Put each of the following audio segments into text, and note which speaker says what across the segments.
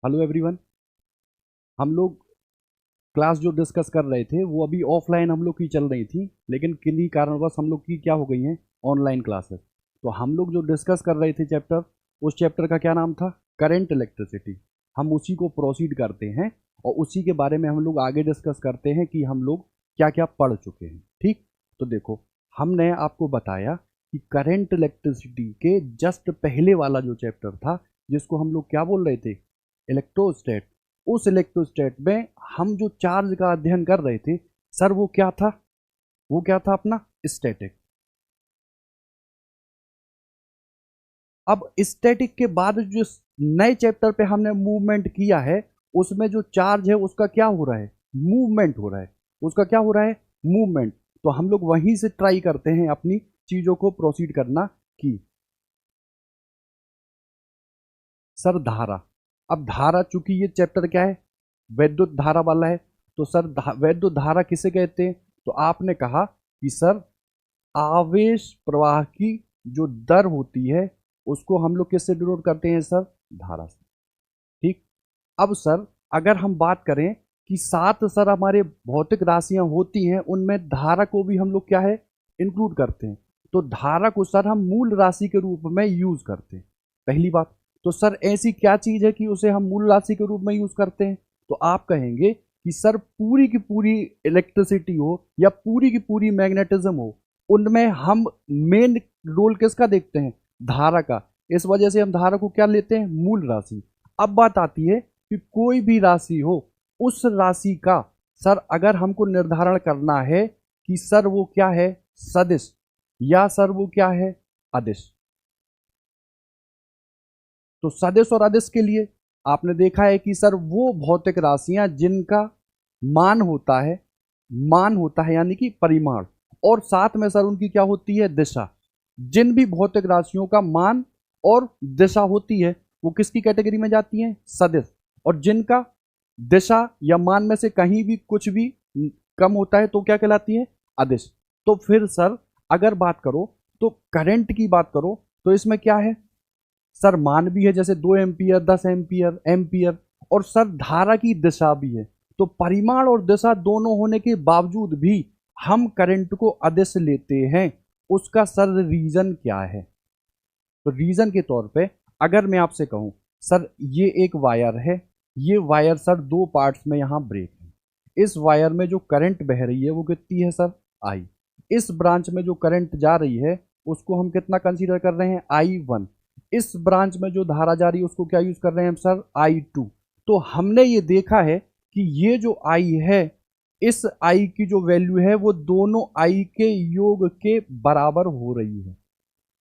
Speaker 1: Hello everyone. हम लोग class जो डिस्कस कर रहे थे वो अभी ऑफलाइन हम लोग की चल रही थी, लेकिन किन्हीं कारणवश हम लोग की क्या हो गई हैं, ऑनलाइन क्लासेस। तो हम लोग जो डिस्कस कर रहे थे चैप्टर, उस चैप्टर का क्या नाम था? Current electricity. हम उसी को प्रोसीड करते हैं और उसी के बारे में हम लोग आगे डिस्कस करते हैं कि हम लोग क्या क्या पढ़ चुके हैं। ठीक, तो देखो, हमने आपको बताया कि करंट इलेक्ट्रिसिटी के जस्ट पहले वाला जो चैप्टर था, जिसको हम लोग क्या बोल रहे थे, इलेक्ट्रोस्टैट। उस इलेक्ट्रोस्टैट में हम जो चार्ज का अध्ययन कर रहे थे सर, वो क्या था? वो क्या था अपना? स्टैटिक। अब स्टैटिक के बाद जो नए चैप्टर पे हमने मूवमेंट किया है, उसमें जो चार्ज है उसका क्या हो रहा है? मूवमेंट हो रहा है। उसका क्या हो रहा है? मूवमेंट। तो हम लोग वहीं से ट्राई करते हैं अपनी चीजों को प्रोसीड करना की। सर धारा। अब धारा, चूंकि ये चैप्टर क्या है, वैद्युत धारा वाला है, तो सर वैद्युत धारा किसे कहते हैं? तो आपने कहा कि सर आवेश प्रवाह की जो दर होती है उसको हम लोग किससे डिनोट करते हैं सर? धारा से। ठीक। अब सर अगर हम बात करें कि सात सर हमारे भौतिक राशियां होती हैं, उनमें धारा को भी हम लोग क्या है, इंक्लूड करते हैं। तो धारा को सर हम मूल राशि के रूप में यूज करते हैं, पहली बात। तो सर ऐसी क्या चीज है कि उसे हम मूल राशि के रूप में यूज करते हैं? तो आप कहेंगे कि सर पूरी की पूरी इलेक्ट्रिसिटी हो या पूरी की पूरी मैग्नेटिज्म हो, उनमें हम मेन रोल किसका देखते हैं? धारा का। इस वजह से हम धारा को क्या लेते हैं? मूल राशि। अब बात आती है कि कोई भी राशि हो, उस राशि का सर अगर हमको निर्धारण करना है कि सर वो क्या है, सदिश, या सर वो क्या है, अदिश। तो सदिश और अदिश के लिए आपने देखा है कि सर वो भौतिक राशियां जिनका मान होता है, मान होता है यानी कि परिमाण, और साथ में सर उनकी क्या होती है, दिशा। जिन भी भौतिक राशियों का मान और दिशा होती है वो किसकी कैटेगरी में जाती हैं? सदिश। और जिनका दिशा या मान में से कहीं भी कुछ भी कम होता है तो क्या कहलाती है? अदिश। तो फिर सर अगर बात करो, तो करंट की बात करो, तो इसमें क्या है सर? मान भी है, जैसे 2 एम्पियर, 10 एम्पियर, एम्पियर। और सर धारा की दिशा भी है। तो परिमाण और दिशा दोनों होने के बावजूद भी हम करंट को अदिश लेते हैं। उसका सर रीजन क्या है? तो रीजन के तौर पे अगर मैं आपसे कहूं, सर ये एक वायर है, ये वायर सर दो पार्ट्स में यहां ब्रेक है। इस वायर में जो करंट बह रही है वो कितनी है सर? आई। इस ब्रांच में जो करंट जा रही है उसको हम कितना कंसीडर कर रहे हैं? I1। इस ब्रांच में जो धारा जा रही है उसको क्या यूज कर रहे हैं हम सर? I2। तो हमने ये देखा है कि ये जो I है, इस I की जो वैल्यू है वो दोनों I के योग के बराबर हो रही है।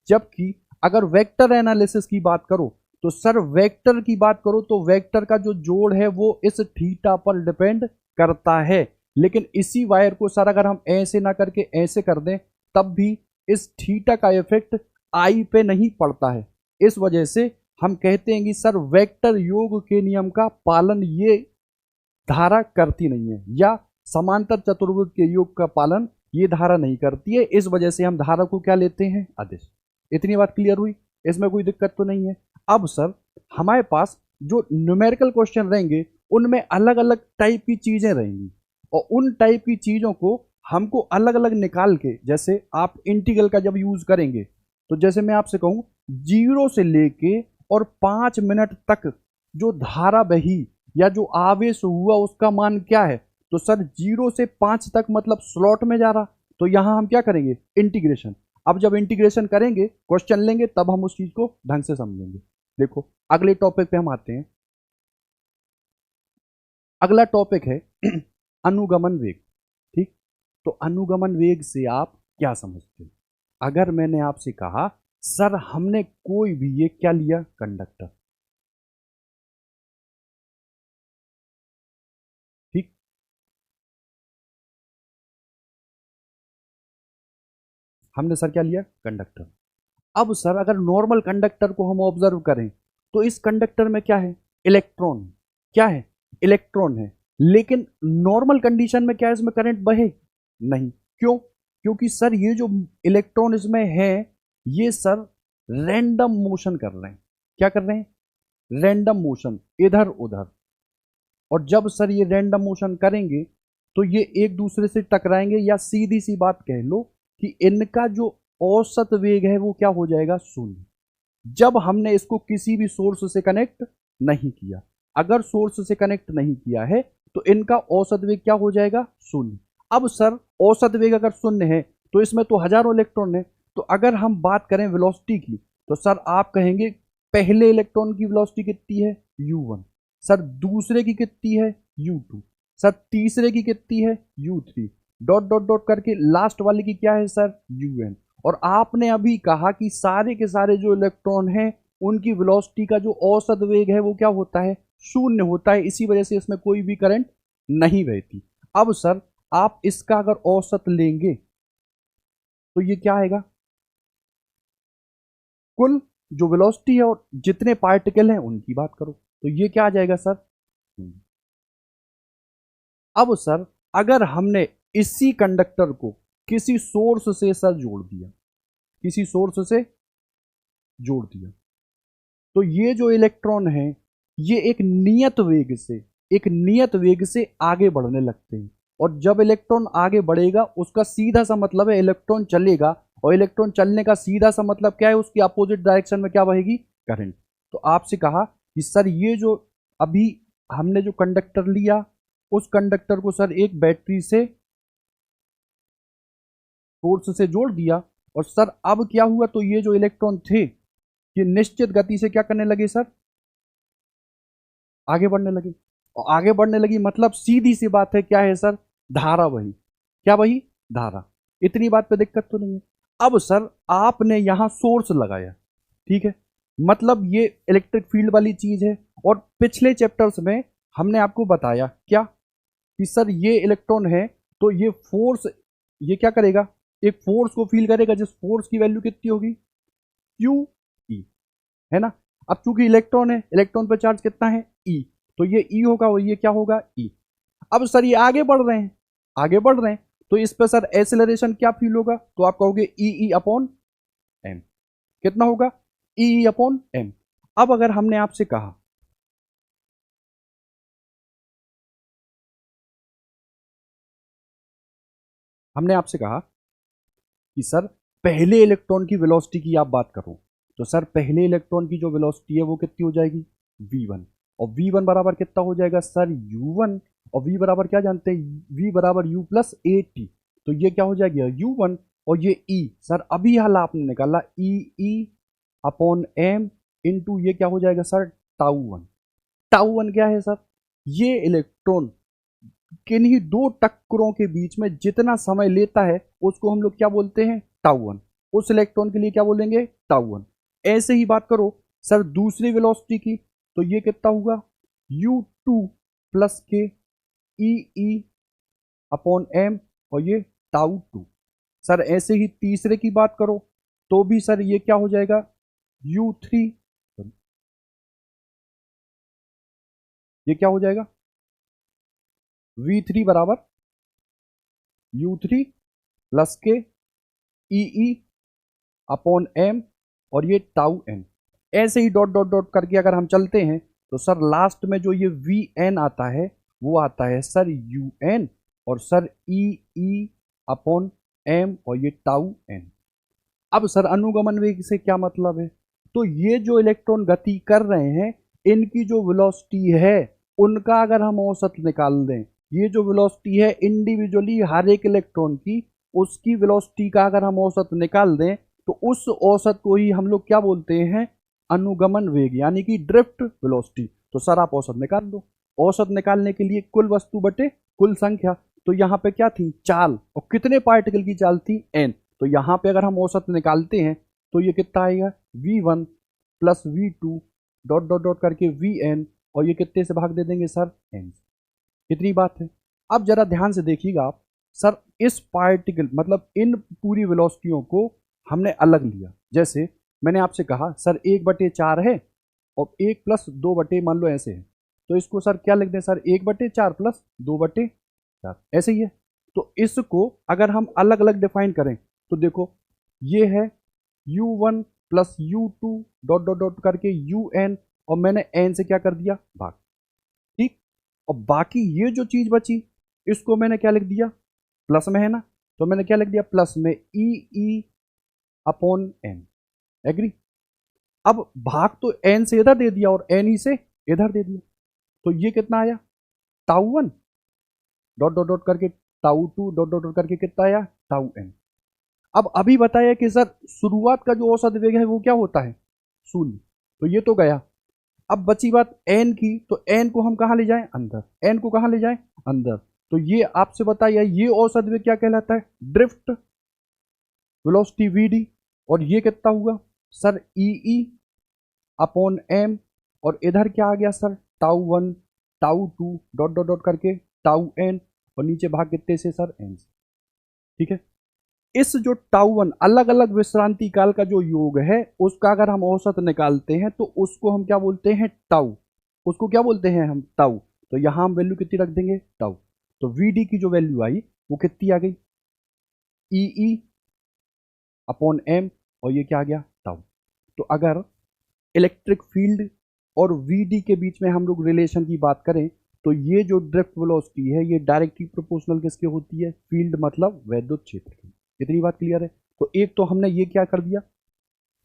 Speaker 1: जबकि अगर वेक्टर एनालिसिस की बात करो, तो सर वेक्टर की बात करो तो वेक्टर का जो जोड़ है वो इस थीटा पर डिपेंड करता है। लेकिन इसी वायर को सर अगर हम ऐसे ना करके ऐसे कर दें, तब भी इस थीटा का इफेक्ट आई पे नहीं पड़ता है। इस वजह से हम कहते हैं कि सर वेक्टर योग के नियम का पालन ये धारा करती नहीं है, या समांतर चतुर्भुज के योग का पालन ये धारा नहीं करती है। इस वजह से हम धारा को क्या लेते हैं? अदिश। इतनी बात क्लियर हुई? इसमें कोई दिक्कत तो नहीं है? अब सर हमारे पास जो न्यूमेरिकल क्वेश्चन रहेंगे उनमें अलग अलग टाइप की चीजें रहेंगी, और उन टाइप की चीजों को हमको अलग अलग निकाल के, जैसे आप इंटीग्रल का जब यूज करेंगे, तो जैसे मैं आपसे कहूं 0 से लेके और 5 मिनट तक जो धारा बही या जो आवेश हुआ उसका मान क्या है? तो सर 0 से 5 तक मतलब स्लॉट में जा रहा। तो यहां हम क्या करेंगे? इंटीग्रेशन। अब जब इंटीग्रेशन करेंगे, क्वेश्चन लेंगे, तब हम उस चीज को ढंग से समझेंगे। देखो अगले टॉपिक पे हम आते हैं। अगला टॉपिक है अनुगमन वेग। ठीक। तो अनुगमन वेग से आप क्या समझते हैं? अगर मैंने आपसे कहा सर हमने कोई भी ये क्या लिया, कंडक्टर, ठीक, हमने सर क्या लिया, कंडक्टर। अब सर अगर नॉर्मल कंडक्टर को हम ऑब्जर्व करें, तो इस कंडक्टर में क्या है? इलेक्ट्रॉन। क्या है? इलेक्ट्रॉन है। लेकिन नॉर्मल कंडीशन में क्या इसमें करंट बहे? नहीं। क्यों? क्योंकि सर ये जो इलेक्ट्रॉन इसमें है, ये सर रैंडम मोशन कर रहे हैं। क्या कर रहे हैं? रैंडम मोशन इधर उधर। और जब सर ये रैंडम मोशन करेंगे तो ये एक दूसरे से टकराएंगे, या सीधी सी बात कह लो कि इनका जो औसत वेग है वो क्या हो जाएगा, शून्य। जब हमने इसको किसी भी सोर्स से कनेक्ट नहीं किया, अगर सोर्स से कनेक्ट नहीं किया है तो इनका औसत वेग क्या हो जाएगा, शून्य। अब सर औसत वेग अगर शून्य है तो इसमें तो हजारों इलेक्ट्रॉन है, तो अगर हम बात करें वेलोसिटी की तो सर आप कहेंगे पहले इलेक्ट्रॉन की वेलोसिटी कितनी है, u1, सर दूसरे की कितनी है, u2, सर तीसरे की कितनी है, u3, डॉट डॉट डॉट करके लास्ट वाले की क्या है सर, un। और आपने अभी कहा कि सारे के सारे जो इलेक्ट्रॉन हैं उनकी वेलोसिटी का जो औसत वेग है वो क्या होता है, शून्य होता है, इसी वजह से इसमें कोई भी करंट नहीं बहती। अब सर आप इसका अगर औसत लेंगे तो ये क्या आएगा, कुल जो वेलोसिटी है और जितने पार्टिकल हैं उनकी बात करो तो ये क्या आ जाएगा सर। अब सर अगर हमने इसी कंडक्टर को किसी सोर्स से सर जोड़ दिया, किसी सोर्स से जोड़ दिया, तो ये जो इलेक्ट्रॉन है ये एक नियत वेग से आगे बढ़ने लगते हैं। और जब इलेक्ट्रॉन आगे बढ़ेगा उसका सीधा सा मतलब है इलेक्ट्रॉन चलेगा, और इलेक्ट्रॉन चलने का सीधा सा मतलब क्या है, उसकी अपोजिट डायरेक्शन में क्या बहेगी, करंट। तो आपसे कहा कि सर ये जो अभी हमने जो कंडक्टर लिया उस कंडक्टर को सर एक बैटरी से सोर्स से जोड़ दिया, और सर अब क्या हुआ, तो ये जो इलेक्ट्रॉन थे ये निश्चित गति से क्या करने लगे सर, आगे बढ़ने लगे। और आगे बढ़ने लगी मतलब सीधी सी बात है क्या है सर, धारा वही, क्या वही, धारा। इतनी बात पे दिक्कत तो नहीं है। अब सर आपने यहां सोर्स लगाया, ठीक है, मतलब ये इलेक्ट्रिक फील्ड वाली चीज है। और पिछले चैप्टर्स में हमने आपको बताया क्या कि सर ये इलेक्ट्रॉन है तो ये फोर्स, ये क्या करेगा, एक फोर्स को फील करेगा जिस फोर्स की वैल्यू कितनी होगी, क्यू ई, है ना। अब चूंकि इलेक्ट्रॉन है, इलेक्ट्रॉन पर चार्ज कितना है, ई, तो ये ई होगा और ये क्या होगा, ई। अब सर ये आगे बढ़ रहे हैं, आगे बढ़ रहे हैं, तो इस पर सर एसिलरेशन क्या फील होगा, तो आप कहोगे ई ई अपॉन एम। कितना होगा, ई ई अपॉन एम। अब अगर हमने आपसे कहा हमने आपसे कहा कि सर पहले इलेक्ट्रॉन की वेलोसिटी की आप बात करो, तो सर पहले इलेक्ट्रॉन की जो वेलोसिटी है वो कितनी हो जाएगी, v1। और v1 बराबर कितना हो जाएगा सर, u1। और v बराबर क्या जानते हैं, v बराबर u प्लस ए टी। तो ये क्या हो जाएगा, u1, और ये e सर अभी हाल आपने निकाला, ई ई अपॉन एम इंटू ये क्या हो जाएगा सर, टाउ1। टाउ1 क्या है सर, ये इलेक्ट्रॉन किन्हीं दो टक्करों के बीच में जितना समय लेता है उसको हम लोग क्या बोलते हैं, टाउ1। उस इलेक्ट्रॉन के लिए क्या बोलेंगे, टाउ1। ऐसे ही बात करो सर दूसरी वेलोसिटी की, तो ये कितना होगा, u2 प्लस के ई ई अपॉन एम, और ये टाउ2। सर ऐसे ही तीसरे की बात करो तो भी सर ये क्या हो जाएगा, u3, ये क्या हो जाएगा, v3 बराबर u3 प्लस के ई ई अपॉन एम, और ये टाउ एन। ऐसे ही डॉट डॉट डॉट करके अगर हम चलते हैं तो सर लास्ट में जो ये वी एन आता है वो आता है सर यू एन, और सर ई ई अपॉन एम, और ये टाउ एन। अब सर अनुगमन वेग से क्या मतलब है, तो ये जो इलेक्ट्रॉन गति कर रहे हैं इनकी जो वेलोसिटी है उनका अगर हम औसत निकाल दें, ये जो वेलोसिटी है इंडिविजुअली हर एक इलेक्ट्रॉन की, उसकी वेलोसिटी का अगर हम औसत निकाल दें तो उस औसत को ही हम लोग क्या बोलते हैं, अनुगमन वेग, यानी कि ड्रिफ्ट वेलोसिटी। तो सर आप औसत निकाल दो, औसत निकालने के लिए कुल वस्तु बटे कुल संख्या, तो यहाँ पे क्या थी, चाल, और कितने पार्टिकल की चाल थी, एन। तो यहाँ पे अगर हम औसत निकालते हैं तो ये कितना आएगा, v1 plus v2 dot dot dot करके vn, और ये कितने से भाग दे देंगे सर, n। कितनी बात है। अब जरा ध्यान से देखिएगा आप, सर इस पार्टिकल मतलब इन पूरी वेलोसिटियों को हमने अलग लिया। जैसे मैंने आपसे कहा सर 1/4 है और 1 प्लस 2 मान लो ऐसे है, तो इसको सर क्या लिख दें सर, 1/4 प्लस 2/4, ऐसे ही है। तो इसको अगर हम अलग अलग डिफाइन करें तो देखो ये है u1 plus u2 dot dot dot करके un, और मैंने एन से क्या कर दिया, भाग। ठीक, और बाकी ये जो चीज बची इसको मैंने क्या लिख दिया, प्लस में है ना, तो मैंने क्या लिख दिया, प्लस में ई ई अपॉन एन। एग्री। अब भाग तो एन से इधर दे दिया और एन ई से इधर दे दिया, तो ये कितना आया, tau one dot dot dot करके tau two dot dot dot करके कितना आया, टाउ एन। अब अभी बताया कि सर शुरुआत का जो औसत वेग है वो क्या होता है, शून्य, तो ये तो गया। अब बची बात एन की, तो एन को हम कहां ले जाएं, अंदर, एन को कहां ले जाएं, अंदर। तो ये आपसे बताइए ये औसत वेग क्या कहलाता है, ड्रिफ्ट वेलोसिटी वीडी। और ये कितना हुआ सर, ई अपॉन एम, और इधर क्या आ गया sir, tau one tau two dot dot dot करके टाउ एन, और नीचे भाग कितने से सर, एन से। ठीक है, इस जो टाउ वन अलग अलग विश्रांति काल का जो योग है उसका अगर हम औसत निकालते हैं तो उसको हम क्या बोलते हैं, टाउ। उसको क्या बोलते हैं हम, टाउ। तो यहां हम वैल्यू कितनी रख देंगे, टाउ। तो वीडी की जो वैल्यू आई वो कितनी आ गई, ई अपॉन एम, और ये क्या आ गया, टाउ। तो अगर इलेक्ट्रिक फील्ड और वीडी के बीच में हम लोग रिलेशन की बात करें तो ये जो ड्रिफ्ट वेलोसिटी है ये डायरेक्टली प्रोपोर्शनल किसके होती है, फील्ड मतलब वैद्युत क्षेत्र की। इतनी बात क्लियर है। तो एक तो हमने ये क्या कर दिया,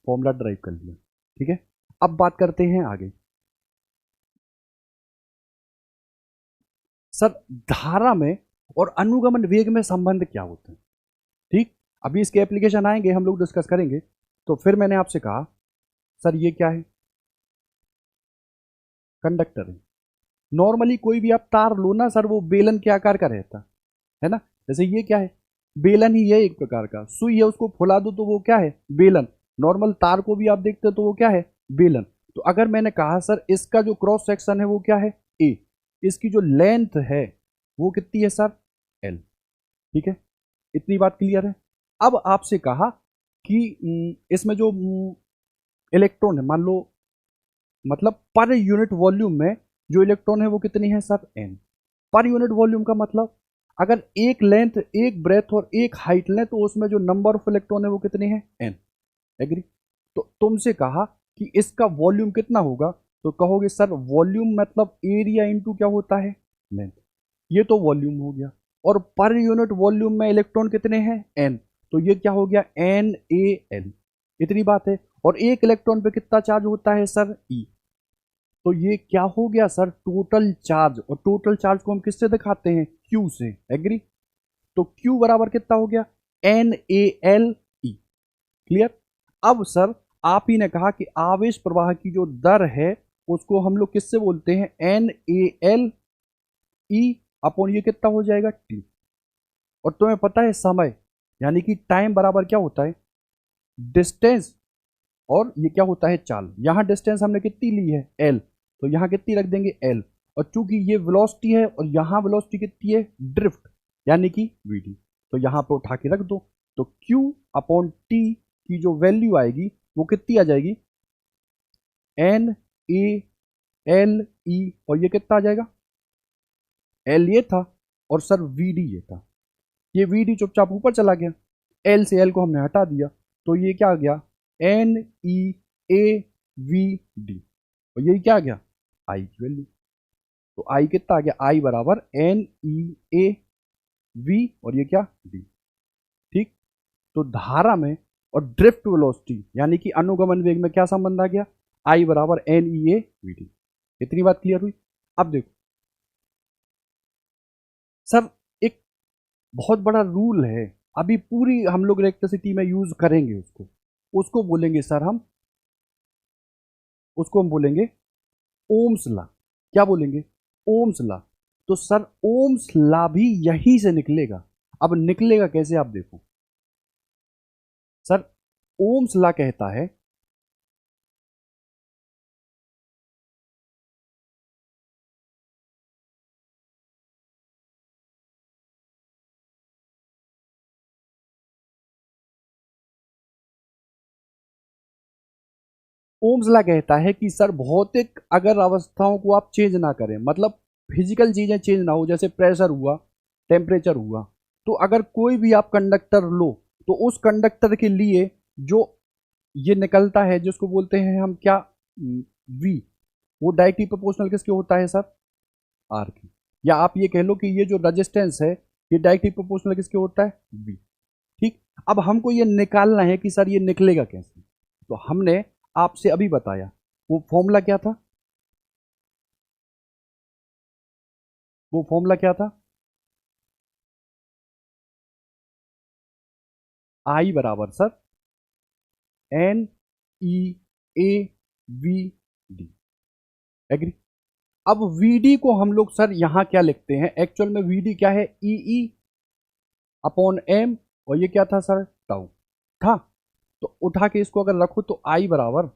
Speaker 1: फॉर्मूला ड्राइव कर लिया। ठीक है, अब बात करते हैं आगे। सर धारा में और अनुगमन वेग में संबंध क्या होते हैं। ठीक, अभी इसके एप्लीकेशन आएंगे, हम लोग डिस्कस करेंगे। तो फिर मैंने आपसे कहा सर ये क्या है, कंडक्टर है। नॉर्मली कोई भी आप तार लो ना सर, वो बेलन के आकार का रहता है ना। जैसे ये क्या है, बेलन ही है एक प्रकार का, सुई है, उसको फुला दो तो वो क्या है, बेलन। नॉर्मल तार को भी आप देखते हो तो वो क्या है, बेलन। तो अगर मैंने कहा सर इसका जो क्रॉस सेक्शन है वो क्या है, ए, इसकी जो लेंथ है वो कितनी है सर, एल। ठीक है, इतनी बात क्लियर है। अब आपसे कहा कि इसमें जो इलेक्ट्रॉन है, मान लो मतलब पर यूनिट वॉल्यूम में जो इलेक्ट्रॉन है वो कितनी है सर, एन। पर यूनिट वॉल्यूम का मतलब अगर एक लेंथ एक ब्रेथ और एक हाइट लें तो उसमें जो नंबर ऑफ इलेक्ट्रॉन है वो कितने हैं, एन। एग्री। तो तुमसे कहा कि इसका वॉल्यूम कितना होगा, तो कहोगे सर वॉल्यूम मतलब एरिया इंटू क्या होता है, लेंथ। ये तो वॉल्यूम हो गया, और पर यूनिट वॉल्यूम में इलेक्ट्रॉन कितने हैं, एन। तो ये क्या हो गया, एन ए एल। इतनी बात है। और एक इलेक्ट्रॉन पे कितना चार्ज होता है सर, ई। तो ये क्या हो गया सर, टोटल चार्ज। और टोटल चार्ज को हम किससे दिखाते हैं, क्यू से। एग्री। तो क्यू बराबर कितना हो गया, n a l e. Clear. अब सर आप ही ने कहा कि आवेश प्रवाह की जो दर है उसको हम लोग किससे बोलते हैं, n a l e upon ये कितना हो जाएगा, टी। और तुम्हें पता है समय यानी कि टाइम बराबर क्या होता है, डिस्टेंस, और ये क्या होता है, चाल। यहां डिस्टेंस हमने कितनी ली है, एल, तो यहां कितनी रख देंगे, एल। और चूंकि ये वेलोसिटी है और यहां वेलोसिटी कितनी है, ड्रिफ्ट यानी कि वीडी, तो यहां पे उठा के रख दो। तो Q अपॉन टी की जो वैल्यू आएगी वो कितनी आ जाएगी, एन ए एल ई, और ये कितना आ जाएगा, एल ये था और सर वीडी ये था। ये वीडी चुपचाप ऊपर चला गया, एल से एल को हमने हटा दिया, तो ये क्या आ गया, n E A V d. और यही क्या आ गया, आई की वैल्यू। तो आई कितना आ गया, आई बराबर एन ई ए वी, और ये क्या, डी। ठीक। तो धारा में और ड्रिफ्ट वेलोसिटी यानी कि अनुगमन वेग में क्या संबंध आ गया, आई बराबर N E A V d. इतनी बात क्लियर हुई। अब देखो सर, एक बहुत बड़ा रूल है, अभी पूरी हम लोग इलेक्ट्रिसिटी में यूज करेंगे उसको। उसको बोलेंगे सर हम, उसको हम बोलेंगे ओम्स ला। क्या बोलेंगे, ओम्स ला। तो सर ओम्स ला भी यहीं से निकलेगा। अब निकलेगा कैसे, आप देखो सर, ओम्स ला कहता है ओम्स ला कहता है कि सर भौतिक अगर अवस्थाओं को आप चेंज ना करें, मतलब फिजिकल चीजें चेंज ना हो, जैसे प्रेशर हुआ, टेम्परेचर हुआ, तो अगर कोई भी आप कंडक्टर लो तो उस कंडक्टर के लिए जो ये निकलता है जिसको बोलते हैं हम क्या, वी, वो डायरेक्टली प्रोपोर्शनल किसके होता है सर? आर की। या आप ये कह लो कि ये जो रेजिस्टेंस है ये डायरेक्टली प्रोपोर्शनल किसके होता है? बी। ठीक। अब हमको ये निकालना है कि सर ये निकलेगा कैसे। तो हमने आपसे अभी बताया, वो फॉर्मूला क्या था? वो फॉर्मूला क्या था? आई बराबर sir n E A V d. Agree? अब वीडी को हम लोग सर यहां क्या लिखते हैं? एक्चुअल में वीडी क्या है? ई अपॉन एम, और ये क्या था सर? टाउ था। तो उठा के इसको अगर रखो तो आई बराबर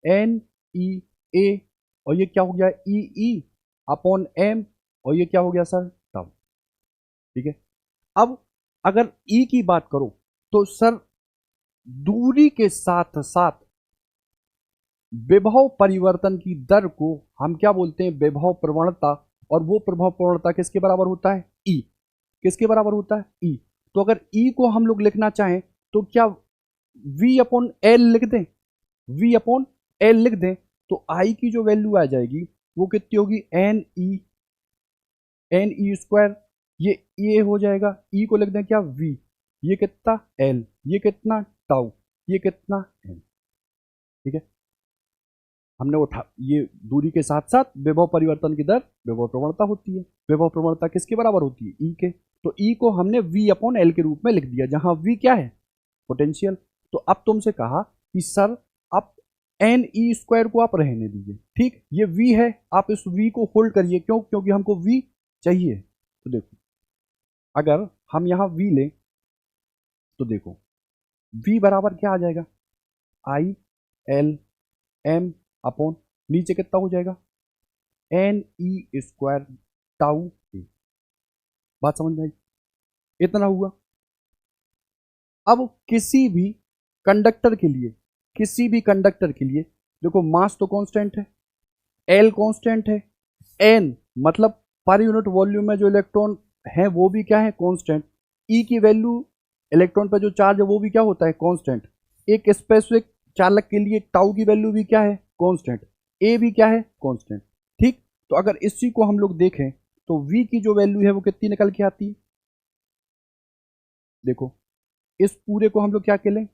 Speaker 1: एन ई ए, और ये क्या हो गया? ई अपॉन एम, और ये क्या हो गया सर? टाउ। ठीक है। अब अगर ई की बात करो तो सर दूरी के साथ साथ विभव परिवर्तन की दर को हम क्या बोलते हैं? विभव प्रवणता। और वो प्रभाव प्रवणता किसके बराबर होता है? ई। किसके बराबर होता है? ई। तो अगर ई को हम लोग लिखना चाहें तो क्या v अपॉन एल लिख दें? v अपॉन एल लिख दें तो आई की जो वैल्यू आ जाएगी वो कितनी होगी? एन ई स्क्वायर। ये हो जाएगा, ई को लिख दें क्या? v। ये कितना? एल। ये कितना? टाउ। ये कितना? एन। ठीक है। हमने उठा ये दूरी के साथ साथ विभव परिवर्तन की दर विभव प्रवणता होती है। विभव प्रवणता किसके बराबर होती है? ई के। तो ई को हमने v अपॉन एल के रूप में लिख दिया, जहां v क्या है? पोटेंशियल। तो अब तुमसे कहा कि सर आप एन ई स्क्वायर को आप रहने दीजिए, ठीक, ये v है, आप इस v को होल्ड करिए। क्यों? क्योंकि हमको v चाहिए। तो देखो अगर हम यहां v लें तो देखो v बराबर क्या आ जाएगा? आई एल एम अपॉन नीचे कितना हो जाएगा? एन ई स्क्वायर टाउ ए। बात समझ में आई? इतना हुआ। अब किसी भी कंडक्टर के लिए देखो मास तो कांस्टेंट है, एल कांस्टेंट है, एन मतलब पर यूनिट वॉल्यूम में जो इलेक्ट्रॉन है वो भी क्या है? कांस्टेंट। ई की वैल्यू, इलेक्ट्रॉन पर जो चार्ज है वो भी क्या होता है? कांस्टेंट। एक स्पेसिफिक चालक के लिए टाउ की वैल्यू भी क्या है? कांस्टेंट। ए भी क्या है? कांस्टेंट। ठीक। तो अगर इसी को हम लोग देखें तो वी की जो वैल्यू है वो कितनी निकल के आती है? देखो इस पूरे को हम लोग क्या कहलें?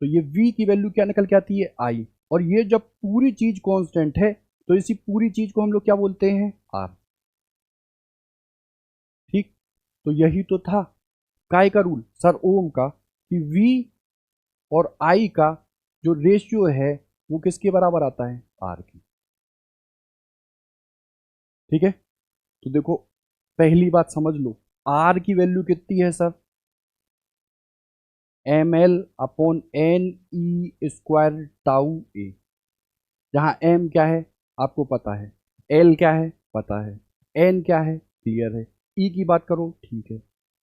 Speaker 1: तो ये v की वैल्यू क्या निकल के आती है? आई। और ये जब पूरी चीज कांस्टेंट है तो इसी पूरी चीज को हम लोग क्या बोलते हैं? आर। ठीक। तो यही तो था काय का रूल सर, ओम का, कि v और I का जो रेशियो है वो किसके बराबर आता है? आर की। ठीक है। तो देखो पहली बात समझ लो, आर की वैल्यू कितनी है sir? M L upon N E square tau A. जहां एम क्या है आपको पता है, एल क्या है पता है, एन क्या है क्लियर है, ई की बात करो ठीक है,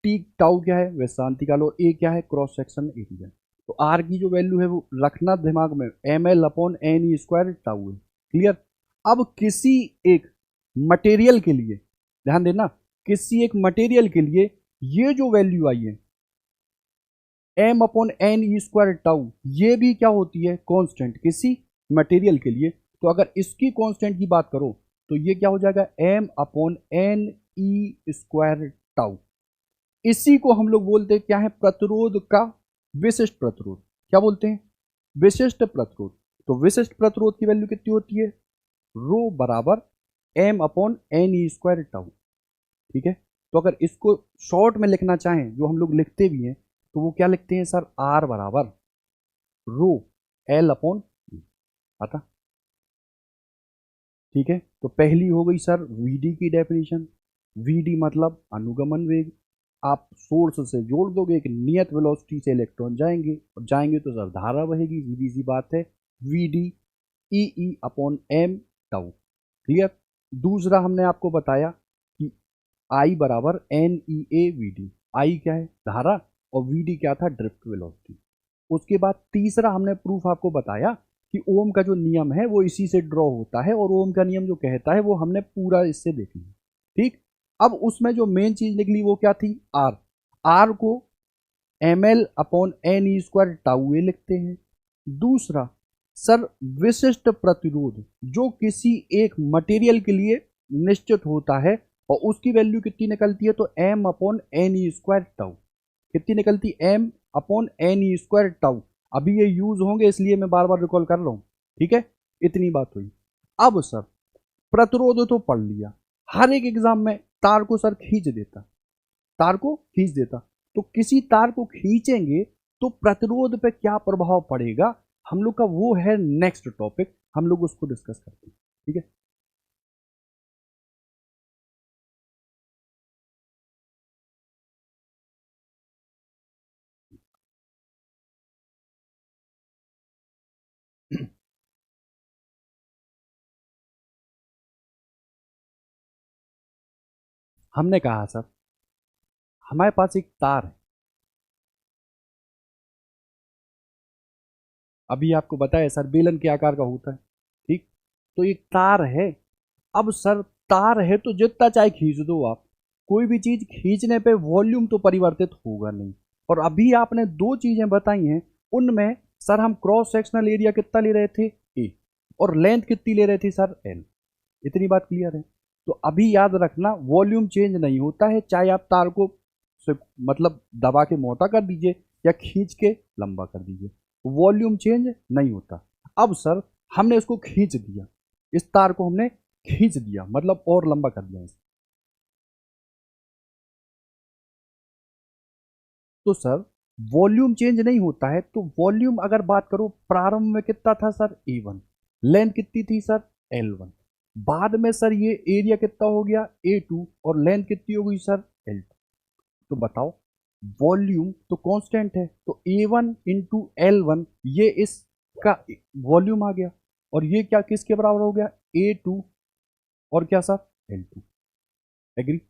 Speaker 1: टी टाउ क्या है विश्रांति काल, और ए क्या है क्रॉस सेक्शन एरिया। तो आर की जो वैल्यू है वो रखना दिमाग में, m L upon N E square tau है। क्लियर? अब किसी एक मटेरियल के लिए ध्यान देना, किसी एक मटेरियल के लिए ये जो वैल्यू आई है m upon N E square tau, ये भी क्या होती है? कांस्टेंट किसी मटेरियल के लिए। तो अगर इसकी कांस्टेंट की बात करो तो ये क्या हो जाएगा? M upon N E square tau. इसी को हम लोग बोलते हैं क्या है? प्रतिरोध का विशिष्ट प्रतिरोध। क्या बोलते हैं? विशिष्ट प्रतिरोध। तो विशिष्ट प्रतिरोध की वैल्यू कितनी होती है? रो बराबर m upon N E square tau. ठीक है। तो अगर इसको शॉर्ट में लिखना चाहें, जो हम लोग लिखते भी हैं, तो वो क्या लिखते हैं सर? आर बराबर रो एल अपॉन आता। ठीक है। तो पहली हो गई सर वीडी की डेफिनेशन। वीडी मतलब अनुगमन वेग। आप सोर्स से जोड़ दोगे, एक नियत वेलोसिटी से इलेक्ट्रॉन जाएंगे, और जाएंगे तो सर धारा बहेगी, सीधी सी बात है, V D E upon M tau. Clear? दूसरा हमने आपको बताया कि आई बराबर N E A V D. I क्या है? धारा, और वी डी क्या था? Drift velocity. उसके बाद तीसरा हमने प्रूफ आपको बताया कि ओम का जो नियम है वो इसी से ड्रॉ होता है, और ओम का नियम जो कहता है वो हमने पूरा इससे देख लिया। ठीक। अब उसमें जो मेन चीज निकली वो क्या थी? आर। आर को M L upon N E square tau A लिखते हैं। दूसरा सर विशिष्ट प्रतिरोध जो किसी एक मटेरियल के लिए निश्चित होता है और उसकी वैल्यू कितनी निकलती है, तो m upon N E square tau. कितनी निकलती, m upon N E square tau. अभी ये यूज होंगे इसलिए मैं बार बार रिकॉल कर रहा हूं, ठीक है। इतनी बात हुई। अब सर प्रतिरोध तो पढ़ लिया, हर एक एग्जाम में तार को सर खींच देता, तार को खींच देता। तो किसी तार को खींचेंगे तो प्रतिरोध पे क्या प्रभाव पड़ेगा, हम लोग का वो है नेक्स्ट टॉपिक, हम लोग उसको डिस्कस करते हैं, ठीक है। हमने कहा सर हमारे पास एक तार है, अभी आपको बताया सर बेलन के आकार का होता है, ठीक। तो एक तार है। अब सर तार है तो जितना चाहे खींच दो आप, कोई भी चीज खींचने पे वॉल्यूम तो परिवर्तित होगा नहीं। और अभी आपने दो चीजें बताई हैं, उनमें सर हम क्रॉस सेक्शनल एरिया कितना ले रहे थे, ए, और लेंथ कितनी ले रहे थे सर, एल। इतनी बात क्लियर है। तो अभी याद रखना वॉल्यूम चेंज नहीं होता है, चाहे आप तार को मतलब दबा के मोटा कर दीजिए या खींच के लंबा कर दीजिए, वॉल्यूम चेंज नहीं होता। अब सर हमने इसको खींच दिया, इस तार को हमने खींच दिया मतलब और लंबा कर दिया इसे। तो सर वॉल्यूम चेंज नहीं होता है, तो वॉल्यूम अगर बात करो प्रारंभ में कितना था सर, ए1। लेंथ कितनी थी सर, L1। बाद में सर ये एरिया कितना हो गया, A2, और लेंथ कितनी हो गई सर, L2। तो बताओ वॉल्यूम तो कांस्टेंट है, तो A1 इंटू L1 ये इसका वॉल्यूम आ गया, और ये क्या किसके बराबर हो गया, A2 और क्या सर, L2। एग्री।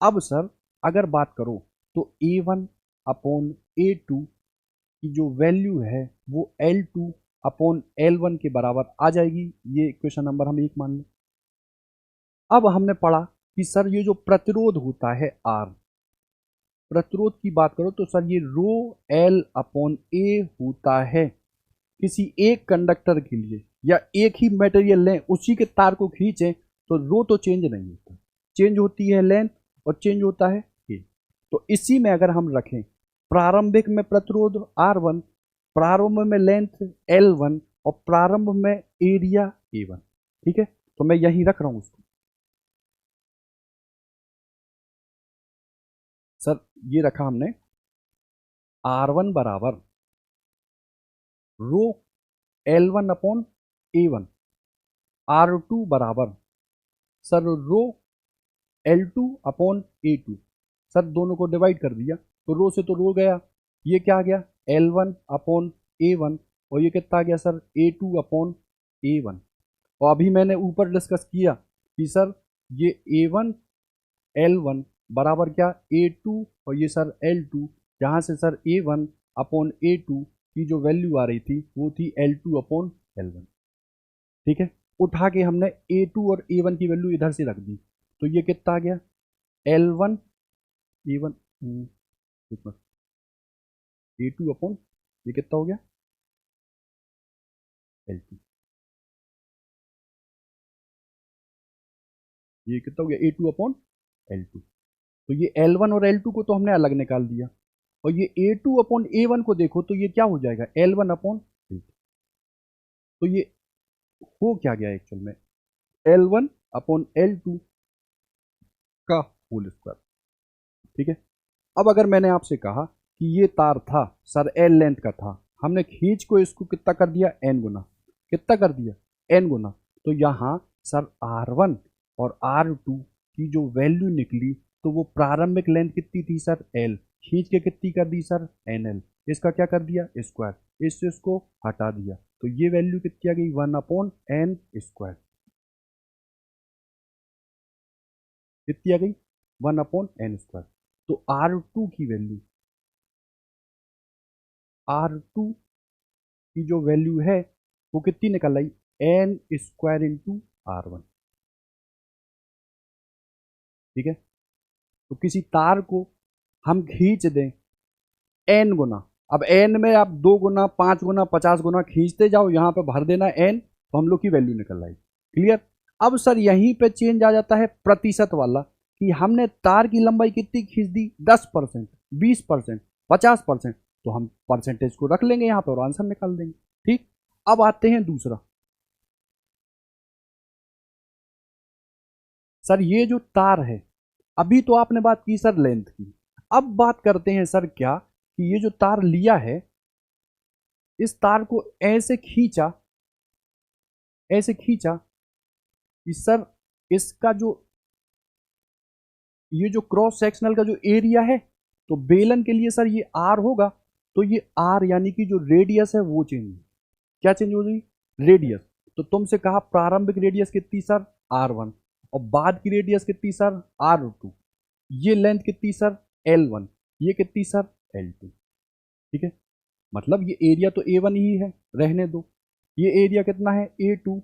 Speaker 1: अब सर अगर बात करो तो A1 अपॉन A2 की जो वैल्यू है वो L2 अपॉन L1 के बराबर आ जाएगी। ये क्वेश्चन नंबर हम 1 मान लें। अब हमने पढ़ा कि सर ये जो प्रतिरोध होता है R, प्रतिरोध की बात करो तो सर ये रो L अपॉन ए होता है किसी एक कंडक्टर के लिए, या एक ही मटेरियल लें उसी के तार को खींचें तो रो तो चेंज नहीं होता, चेंज होती है लेंथ और चेंज होता है ए। तो इसी में अगर हम रखें प्रारंभिक में प्रतिरोध R1, प्रारंभ में लेंथ L1 और प्रारंभ में एरिया A1, ठीक है। तो मैं यहीं रख रहा हूं उसको। सर ये रखा हमने R1 बराबर रो L1 अपॉन A1, R2 बराबर सर रो L2 अपॉन A2। सर दोनों को डिवाइड कर दिया तो रो से तो रो गया, ये क्या आ गया L1 अपॉन A1, और ये कितना आ गया सर A2 अपॉन A1। और अभी मैंने ऊपर डिस्कस किया कि सर ये A1 L1 बराबर क्या A2, और ये सर L2, जहाँ से सर A1 अपॉन A2 की जो वैल्यू आ रही थी वो थी L2 अपॉन L1, ठीक है। उठा के हमने A2 और A1 की वैल्यू इधर से रख दी, तो ये कितना आ गया L1 A1, A2 अपॉन ये कितना हो गया L2, ये कितना हो गया A2 अपॉन L2। तो ये L1 और L2 को तो हमने अलग निकाल दिया, और ये A2 अपॉन A1 को देखो तो ये क्या हो जाएगा L1 अपॉन L2। तो ये हो क्या गया एक्चुअल में L1 अपॉन L2 का होल स्क्वायर, ठीक है। अब अगर मैंने आपसे कहा कि ये तार था सर L लेंथ का था, हमने खींच को इसको कितना कर दिया N गुना, कितना कर दिया N गुना, तो यहाँ सर R1 और R2 की जो वैल्यू निकली तो वो प्रारंभिक लेंथ कितनी थी सर L, खींच के कितनी कर दी सर NL, इसका क्या कर दिया स्क्वायर, इससे इसको हटा दिया तो ये वैल्यू कितनी आ गई 1/n², कितनी आ गई 1/n²। तो R2 की वैल्यू, R2 की जो वैल्यू है वो कितनी निकल आई n² इंटू R1, ठीक है। तो किसी तार को हम खींच दें n गुना, अब एन में आप 2 गुना 5 गुना 50 गुना खींचते जाओ, यहाँ पे भर देना एन, तो हम लोग की वैल्यू निकल आएगी। क्लियर। अब सर यहीं पे चेंज आ जाता है प्रतिशत वाला, कि हमने तार की लंबाई कितनी खींच दी, 10%, 20%, 50%, तो हम परसेंटेज को रख लेंगे यहाँ पे और आंसर निकाल देंगे। ठीक। अब आते हैं दूसरा। सर ये जो तार है, अभी तो आपने बात की सर लेंथ की, अब बात करते हैं सर क्या, कि ये जो तार लिया है, इस तार को ऐसे खींचा, ऐसे खींचा कि सर इसका जो, ये जो क्रॉस सेक्शनल का जो एरिया है, तो बेलन के लिए सर ये आर होगा, तो ये आर यानी कि जो रेडियस है वो चेंज, क्या चेंज हो जाएगी, रेडियस। तो तुमसे कहा प्रारंभिक रेडियस कितनी सर, R1, और बाद की रेडियस कितनी सर, R2, ये लेंथ कितनी सर, L1, ये कितनी सर, L2। ठीक है, मतलब ये एरिया तो A1 ही है, रहने दो, ये एरिया कितना है, A2,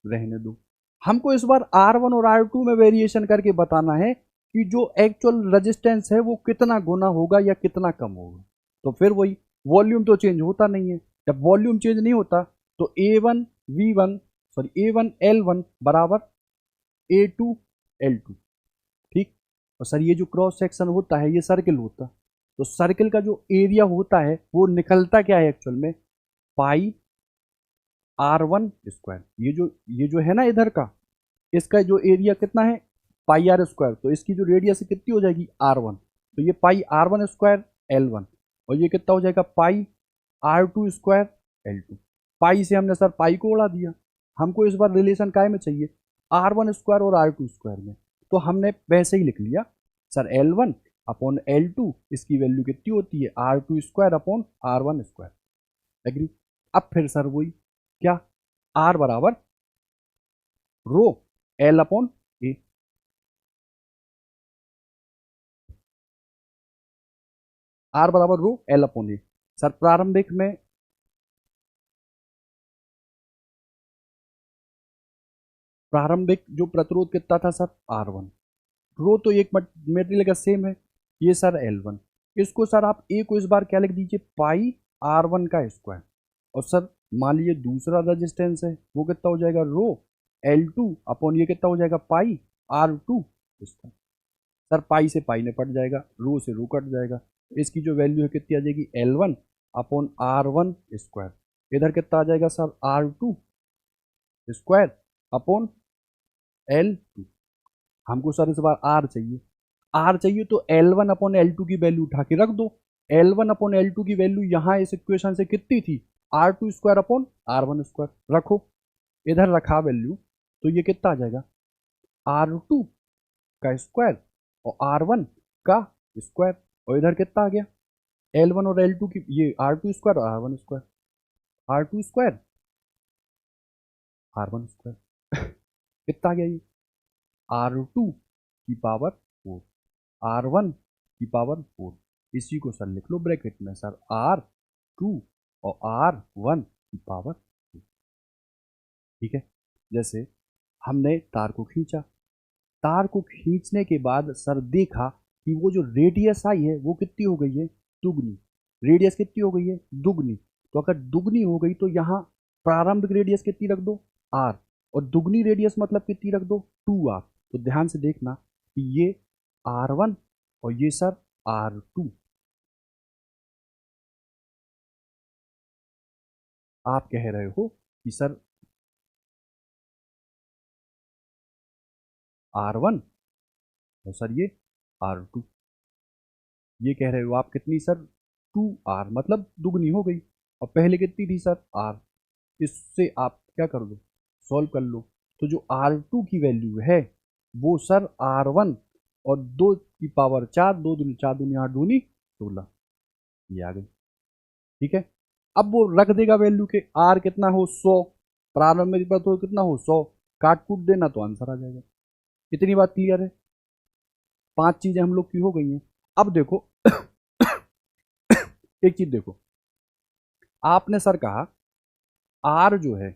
Speaker 1: रहने दो। हमको इस बार R1 और R2 में वेरिएशन करके बताना है कि जो एक्चुअल रेजिस्टेंस है वो कितना गुना होगा या कितना कम होगा। तो फिर वही, वॉल्यूम तो चेंज होता नहीं है, जब वॉल्यूम चेंज नहीं होता तो A1 V1 sorry A1 L1 बराबर A2 L2। ठीक। और सर ये जो क्रॉस सेक्शन होता है ये सर्किल होता, तो सर्किल का जो एरिया होता है वो निकलता क्या है एक्चुअल में, पाई R1 स्क्वायर। ये जो है ना इधर का, इसका जो एरिया कितना है, पाई आर स्क्वायर, तो इसकी जो रेडियस कितनी हो जाएगी, R1, तो ये पाई R1 स्क्वायर L1, और ये कितना हो जाएगा, पाई R2 स्क्वायर L2। पाई से हमने सर पाई को उड़ा दिया, हमको इस बार रिलेशन काय में चाहिए, R1 स्क्वायर और R2 स्क्वायर में, तो हमने वैसे ही लिख लिया सर L1 अपॉन L2, इसकी वैल्यू कितनी होती है, R2 square upon R1 square. Agree. अब फिर सर वही क्या, R बराबर रो L अपॉन ए, आर बराबर रो एल अपॉन ए। सर प्रारंभिक में, प्रारंभिक जो प्रतिरोध कितना था सर, R1, रो तो एक मेटेरियल का सेम है, ये सर L1, इसको सर आप ए को इस बार क्या लिख दीजिए, पाई R1 का स्क्वायर, और सर मान लीजिए दूसरा रेजिस्टेंस है वो कितना हो जाएगा, रो L2 अपॉन ये कितना हो जाएगा, पाई R2 स्क्वायर। सर पाई से पाई ने कट जाएगा, रो से रो कट जाएगा, इसकी जो वैल्यू है कितनी आ जाएगी, L1 अपॉन R1 स्क्वायर, इधर कितना आ जाएगा sir, R2 square upon L2। हमको सर इस बार आर चाहिए, आर चाहिए तो L1 अपॉन L2 की वैल्यू उठा के रख दो, L1 अपॉन L2 की वैल्यू यहाँ इस इक्वेशन से कितनी थी, R2 square upon R1 square, रखो, इधर रखा वैल्यू, तो ये कितना आ जाएगा, R2 का स्क्वायर और R1 का स्क्वायर, और इधर कितना आ गया, L1 और L2 की, ये R2 स्क्वायर और R1 square, R2 square R1 square कितना आ गया ये, R2 की पावर 4, R1 की पावर 4, इसी को सर लिख लो ब्रैकेट में सर, R2 और R1 की पावर 4। ठीक है। जैसे हमने तार को खींचा, तार को खींचने के बाद सर देखा कि वो जो रेडियस आई है वो कितनी हो गई है, दुगनी, रेडियस कितनी हो गई है, दुगनी। तो अगर दुगनी हो गई तो यहाँ प्रारंभिक रेडियस कितनी रख दो, R, और दुगनी रेडियस मतलब कितनी रख दो, 2R। तो ध्यान से देखना कि ये R1 और ये सर R2, आप कह रहे हो कि सर R1 और सर ये R2, ये कह रहे हो आप कितनी सर, 2R, मतलब दुगनी हो गई, और पहले कितनी थी सर, R। इससे आप क्या कर लो, सॉल्व कर लो, तो जो R2 की वैल्यू है वो सर R1 और 2 की पावर 4, 2 दूनी 4 दूनी 8 दूनी 16, ये आ गई। ठीक है। अब वो रख देगा वैल्यू के, R कितना हो 100, प्रारंभिक पर तो कितना हो 100, काट कूट देना तो आंसर आ जाएगा। इतनी बात क्लियर है, 5 चीजें हम लोग की हो गई हैं। अब देखो एक चीज देखो, आपने सर कहा R जो है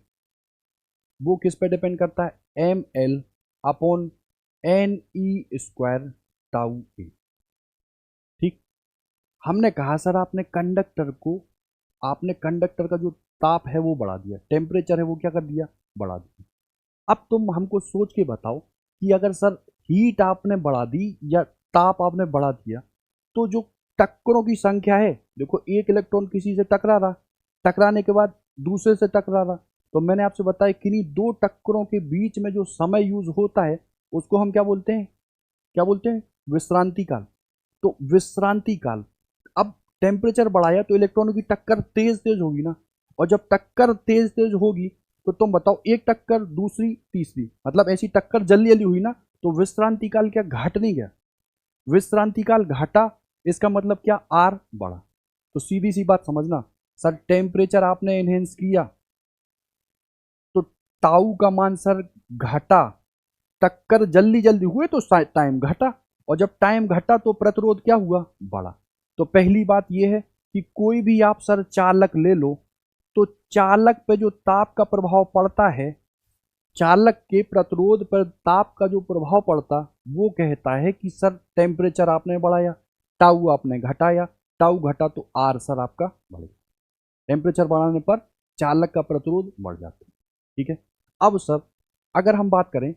Speaker 1: वो किस पे डिपेंड करता है, ML upon NE square tau A. ठीक। हमने कहा सर आपने कंडक्टर का जो ताप है वो बढ़ा दिया, टेम्परेचर है वो क्या कर दिया, बढ़ा दिया। अब तुम हमको सोच के बताओ कि अगर सर हीट आपने बढ़ा दी या ताप आपने बढ़ा दिया, तो जो टक्करों की संख्या है, देखो एक इलेक्ट्रॉन किसी से टकरा रहा, टकराने के बाद दूसरे से टकरा रहा, तो मैंने आपसे बताया किन्हीं दो टक्करों के बीच में जो समय यूज होता है उसको हम क्या बोलते हैं, क्या बोलते हैं, विश्रांति काल। तो विश्रांति काल, अब टेम्परेचर बढ़ाया तो इलेक्ट्रॉनों की टक्कर तेज तेज होगी ना, और जब टक्कर तेज तेज होगी तो तुम बताओ एक टक्कर दूसरी तीसरी, मतलब ऐसी टक्कर जल्दी जल्दी हुई ना, तो विश्रांति काल क्या घट नहीं गया, विश्रांति काल घटा, इसका मतलब क्या, आर बढ़ा। तो सीधी सी बात समझना, सर टेम्परेचर आपने एनहेंस किया तो टाउ का मान सर घटा, टक्कर जल्दी जल्दी हुए तो टाइम घटा, और जब टाइम घटा तो प्रतिरोध क्या हुआ, बढ़ा। तो पहली बात यह है कि कोई भी आप सर चालक ले लो, तो चालक पे जो ताप का प्रभाव पड़ता है, चालक के प्रतिरोध पर ताप का जो प्रभाव पड़ता, वो कहता है कि सर टेम्परेचर आपने बढ़ाया, टाउ आपने घटाया, टाउ घटा तो आर सर आपका बढ़ गया। टेम्परेचर बढ़ाने पर चालक का प्रतिरोध बढ़ जाता है। ठीक है, अब सर अगर हम बात करें,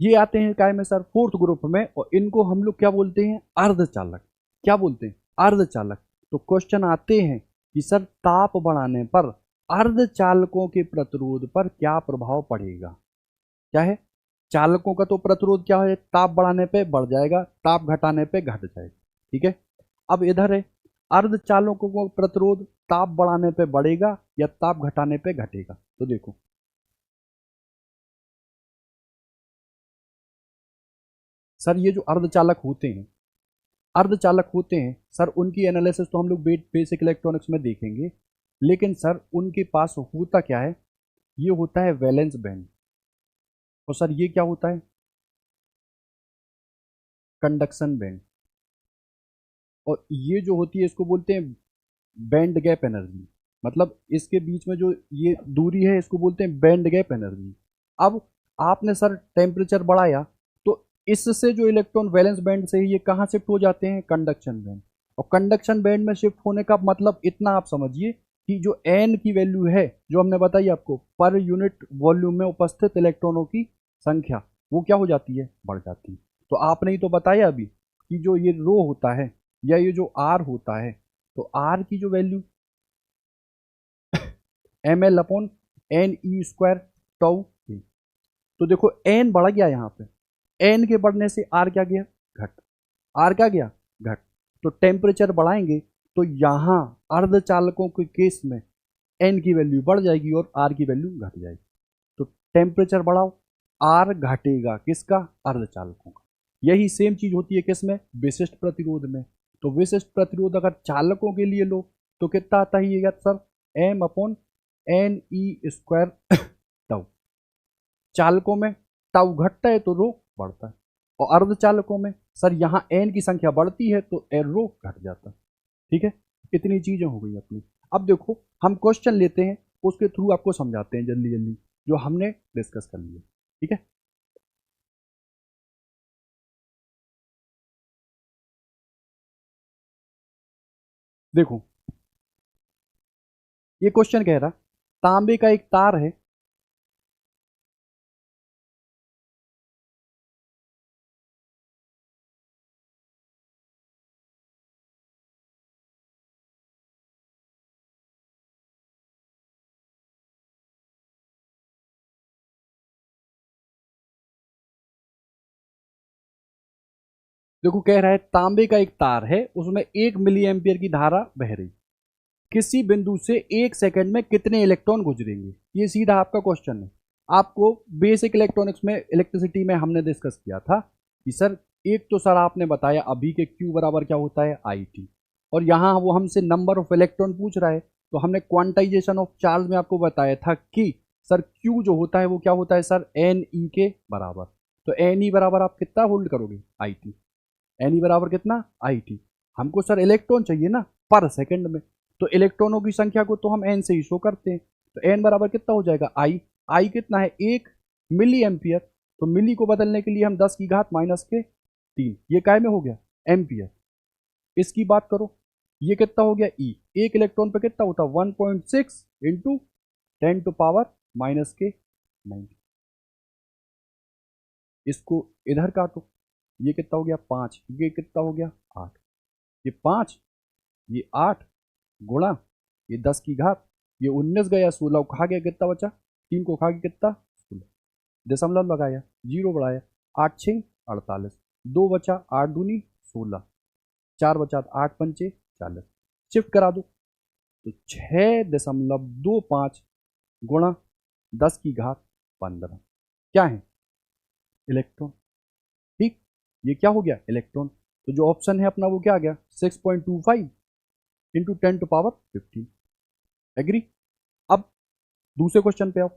Speaker 1: ये आते हैं काय में सर, फोर्थ ग्रुप में, और इनको हम लोग क्या बोलते हैं, अर्धचालक। क्या बोलते हैं, अर्धचालक। तो क्वेश्चन आते हैं कि सर ताप बढ़ाने पर अर्धचालकों के प्रतिरोध पर क्या प्रभाव पड़ेगा। क्या है, चालकों का तो प्रतिरोध क्या है, ताप बढ़ाने पे बढ़ जाएगा, ताप घटाने पे घट जाएगा। ठीक है, अब इधर है अर्धचालकों को प्रतिरोध ताप बढ़ाने पे बढ़ेगा या ताप घटाने पे घटेगा। तो देखो सर ये जो अर्धचालक होते हैं सर, उनकी एनालिसिस तो हम लोग बेसिक इलेक्ट्रॉनिक्स में देखेंगे, लेकिन सर उनके पास होता क्या है, ये होता है वैलेंस बैंड, और सर ये क्या होता है, कंडक्शन बैंड, और ये जो होती है इसको बोलते हैं बैंड गैप एनर्जी, मतलब इसके बीच में जो ये दूरी है इसको बोलते हैं बैंड गैप एनर्जी। अब आपने सर टेम्परेचर बढ़ाया तो इससे जो इलेक्ट्रॉन वैलेंस बैंड से ये कहाँ शिफ्ट हो जाते हैं, कंडक्शन बैंड, और कंडक्शन बैंड में शिफ्ट होने का मतलब इतना आप समझिए कि जो एन की वैल्यू है जो हमने बताई आपको, पर यूनिट वॉल्यूम में उपस्थित इलेक्ट्रॉनों की संख्या, वो क्या हो जाती है, बढ़ जाती है। तो आपने ही तो बताया अभी कि जो ये रो होता है या ये जो आर होता है, तो आर की जो value M L upon N E square tau A. तो देखो एन बढ़ गया यहाँ पे, एन के बढ़ने से आर क्या गया, घट, आर क्या गया, घट। तो टेम्परेचर बढ़ाएंगे तो यहाँ अर्धचालकों के केस में एन की वैल्यू बढ़ जाएगी और आर की वैल्यू घट जाएगी। तो टेम्परेचर बढ़ाओ, आर घटेगा किसका, अर्धचालकों का। यही सेम चीज होती है किसमें, विशिष्ट प्रतिरोध में। तो विशिष्ट प्रतिरोध अगर चालकों के लिए लो तो कितना आता है ये sir, m upon N E square tau. चालकों में टाउ घटता है तो रो बढ़ता है, और अर्धचालकों में सर यहाँ एन की संख्या बढ़ती है तो ए रो घट जाता है। ठीक है, इतनी चीजें हो गई अपनी। अब देखो हम क्वेश्चन लेते हैं, उसके थ्रू आपको समझाते हैं जल्दी जल्दी जो हमने डिस्कस कर लिया। ठीक है, देखो ये क्वेश्चन कह रहा, तांबे का एक तार है, देखो कह रहा है तांबे का एक तार है, उसमें 1 मिली एम्पियर की धारा बह रही, किसी बिंदु से 1 सेकंड में कितने इलेक्ट्रॉन गुजरेंगे। ये सीधा आपका क्वेश्चन है। आपको बेसिक इलेक्ट्रॉनिक्स में इलेक्ट्रिसिटी में हमने डिस्कस किया था कि सर एक तो सर आपने बताया अभी के Q बराबर क्या होता है, IT, और यहाँ वो हमसे नंबर ऑफ इलेक्ट्रॉन पूछ रहा है, तो हमने क्वांटाइजेशन ऑफ चार्ज में आपको बताया था कि सर Q जो होता है वो क्या होता है सर, NE के बराबर। तो NE बराबर आप कितना होल्ड करोगे, IT। एन ई बराबर कितना, आई टी। हमको सर इलेक्ट्रॉन चाहिए ना पर सेकंड में, तो इलेक्ट्रॉनों की संख्या को तो हम एन से ही शो करते हैं। तो एन बराबर कितना हो जाएगा, आई। आई कितना है, एक, मिली एम्पियर। तो मिली को बदलने के लिए हम 10 की घात माइनस के 3, ये काय में हो गया एम्पियर। इसकी बात करो, ये कितना हो गया ई, एक इलेक्ट्रॉन पे कितना होता है 1.6 इंटू 10⁻⁻⁹। इसको इधर काटो, ये कितना हो गया 5, ये कितना हो गया 8, ये 5 ये 8 गुणा ये 10 की घात, ये 19 गया 16 खा गया, कितना बचा 3 को खा गया कितना 16, दशमलव लगाया, जीरो बढ़ाया, 8 6 48, 2 बचा 8 दूनी 16, 4 बचा 8 पंचे 40, शिफ्ट करा दो तो 6.25 गुणा 10 की घात 15 क्या है इलेक्ट्रॉन। ठीक, ये क्या हो गया इलेक्ट्रॉन। तो जो ऑप्शन है अपना वो क्या आ गया 6.25 इंटू 10⁻15। एग्री। अब दूसरे क्वेश्चन पे आओ।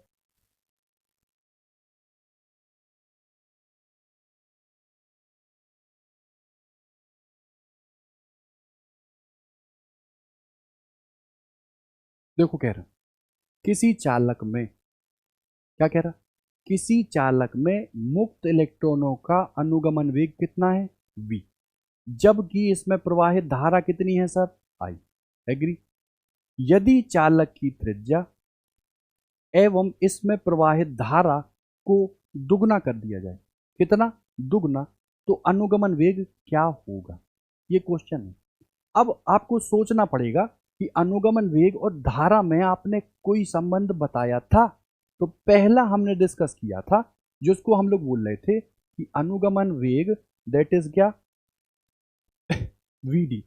Speaker 1: देखो कह रहा किसी चालक में, क्या कह रहा, किसी चालक में मुक्त इलेक्ट्रॉनों का अनुगमन वेग कितना है v, जबकि इसमें प्रवाहित धारा कितनी है सर I। एग्री। यदि चालक की त्रिज्या एवं इसमें प्रवाहित धारा को दुगना कर दिया जाए, कितना दुगना, तो अनुगमन वेग क्या होगा, ये क्वेश्चन है। अब आपको सोचना पड़ेगा कि अनुगमन वेग और धारा में आपने कोई संबंध बताया था। तो पहला हमने डिस्कस किया था जिसको हम लोग बोल रहे थे कि अनुगमन वेग दैट इज क्या वीडी,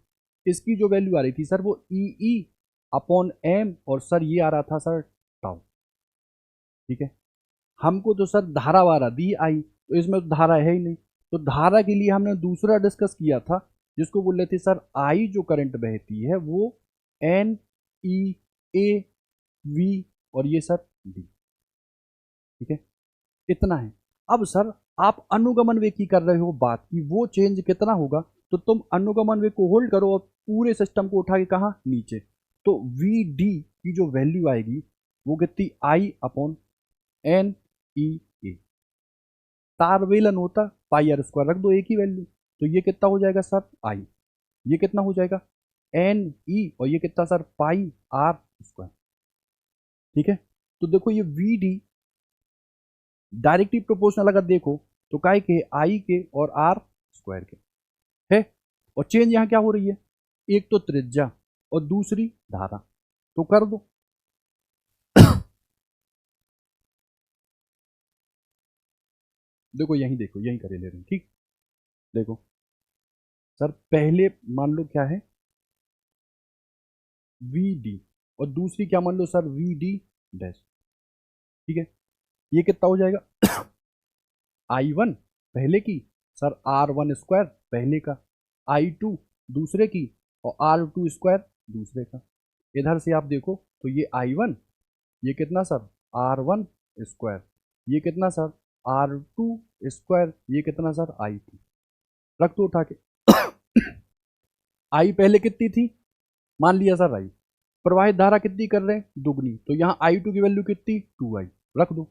Speaker 1: इसकी जो वैल्यू आ रही थी सर वो ई अपॉन एम, और सर ये आ रहा था सर टाउ। ठीक है, हमको तो सर धारा वारा दी आई, तो इसमें तो धारा है ही नहीं। तो धारा के लिए हमने दूसरा डिस्कस किया था जिसको बोल रहे थे सर आई जो करंट बहती है वो एन ई ए वी और ये सर डी। ठीक है, इतना है। अब सर आप अनुगमन वेग की कर रहे हो बात की, वो चेंज कितना होगा, तो तुम अनुगमन वेग को होल्ड करो और पूरे सिस्टम को उठा के कहा नीचे, तो वी डी की जो वैल्यू आएगी वो कितनी आई अपॉन एन ई ए, तारवेलन होता पाई आर स्क्वायर, रख दो एक ही वैल्यू, तो ये कितना हो जाएगा सर आई, ये कितना हो जाएगा एन ई, और ये कितना सर पाई आर स्क्वायर। ठीक है, तो देखो ये वी डी डायरेक्टली प्रोपोर्शनल अगर देखो तो काय के आई के और आर स्क्वायर के है, और चेंज यहां क्या हो रही है, एक तो त्रिज्या और दूसरी धारा, तो कर दो। देखो यहीं देखो यहीं करे ले रहे हैं। ठीक, देखो सर पहले मान लो क्या है वी डी, और दूसरी क्या मान लो सर वी डी डैश। ठीक है, ये कितना हो जाएगा आई वन पहले की, सर आर वन स्क्वायर पहले का, आई टू दूसरे की, और आर टू स्क्वायर दूसरे का। इधर से आप देखो तो ये आई वन, ये कितना सर आर वन स्क्वायर, ये कितना सर आर टू स्क्वायर, ये कितना सर आई टू, रख दो उठा के। आई पहले कितनी थी, मान लिया सर आई, प्रवाहित धारा कितनी कर रहे हैं दुगनी, तो यहाँ आई टू की वैल्यू कितनी 2i, रख दो।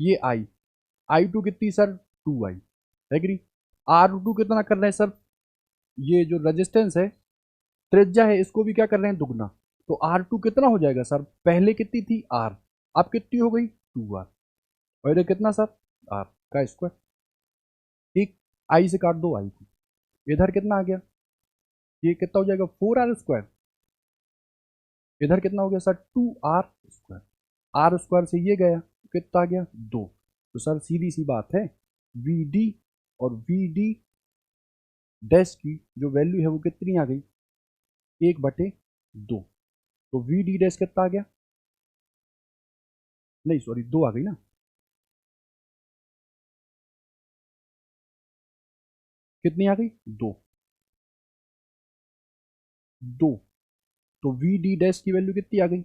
Speaker 1: ये आई टू कितनी sir 2i। Agree. R two कितना कर रहे हैं सर, ये जो रेजिस्टेंस है त्रिज्या है इसको भी क्या कर रहे हैं दुगना, तो आर टू कितना हो जाएगा सर, पहले कितनी थी आर, अब कितनी हो गई 2r, और इधर कितना सर आर का स्क्वायर। ठीक, आई से काट दो आई को, इधर कितना आ गया, ये कितना हो जाएगा 4r स्क्वायर, इधर कितना हो गया sir 2r square, are square से ये गया तो कितना आ गया 2, तो सर सीधी सी बात है वी डी और वी डी डैश की जो वैल्यू है वो कितनी आ गई 1/2, तो वी डी डैश कितना आ गया, नहीं सॉरी 2 आ गई ना, कितनी आ गई 2, 2, तो वी डी डैश की वैल्यू कितनी आ गई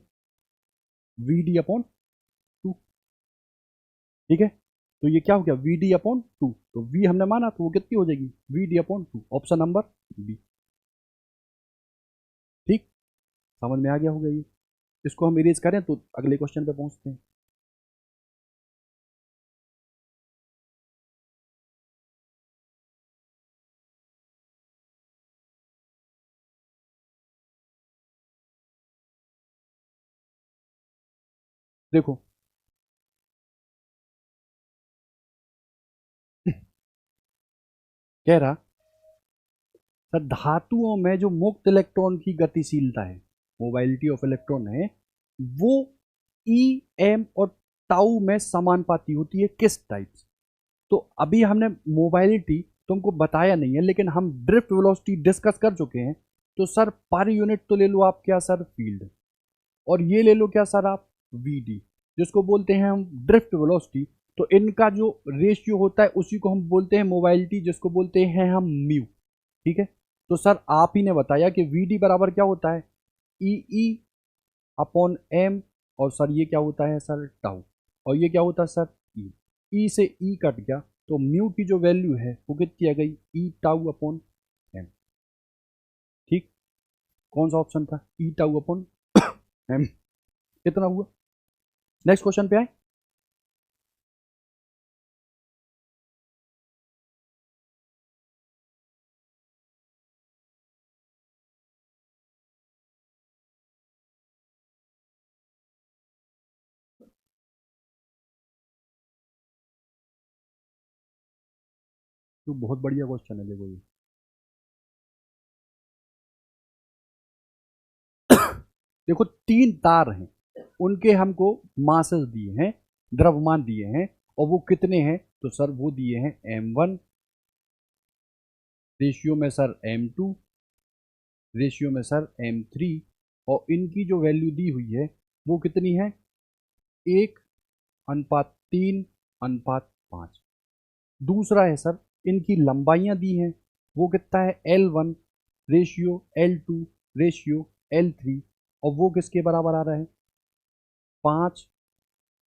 Speaker 1: वी डी अपॉन 2। ठीक है, तो ये क्या हो गया वी डी अपॉन 2, तो वी हमने माना तो वो कितनी हो जाएगी v d upon 2, option number b. ठीक, समझ में आ गया होगा ये। इसको हम इरेज करें तो अगले क्वेश्चन पे पहुंचते हैं। देखो कह रहा सर धातुओं में जो मुक्त इलेक्ट्रॉन की गतिशीलता है, मोबाइलिटी ऑफ इलेक्ट्रॉन है, वो ई एम और टाउ में समानुपाती होती है किस टाइप से? तो अभी हमने मोबाइलिटी तुमको बताया नहीं है, लेकिन हम ड्रिफ्ट वेलोसिटी डिस्कस कर चुके हैं। तो सर पर यूनिट तो ले लो आप क्या सर, फील्ड, और ये ले लो क्या सर आप, वी डी, जिसको बोलते हैं हम ड्रिफ्ट वेलोसिटी। तो इनका जो रेशियो होता है उसी को हम बोलते हैं मोबाइलिटी, जिसको बोलते हैं हम म्यू। ठीक है, तो सर आप ही ने बताया कि वी डी बराबर क्या होता है, ई ई अपॉन एम, और सर ये क्या होता है सर, टाउ, और ये क्या होता है सर, ई। ई से ई कट गया, तो म्यू की जो वैल्यू है वो कितनी आ गई, ई टाउ अपॉन एम। ठीक, कौन सा ऑप्शन था, ई टाउ अपॉन एम, कितना हुआ। नेक्स्ट क्वेश्चन पे आए। तो बहुत बढ़िया क्वेश्चन है, देखो ये देखो तीन तार हैं, उनके हमको मासेस दिए हैं, द्रव्यमान दिए हैं, और वो कितने हैं, तो सर वो दिए हैं m1 रेशियो में सर m2 रेशियो में सर m3, और इनकी जो वैल्यू दी हुई है वो कितनी है, 1:3:5। दूसरा है सर इनकी लंबाइयाँ दी हैं, वो कितना है L1 ratio L2 ratio L3, और वो किसके बराबर आ रहा है, 5,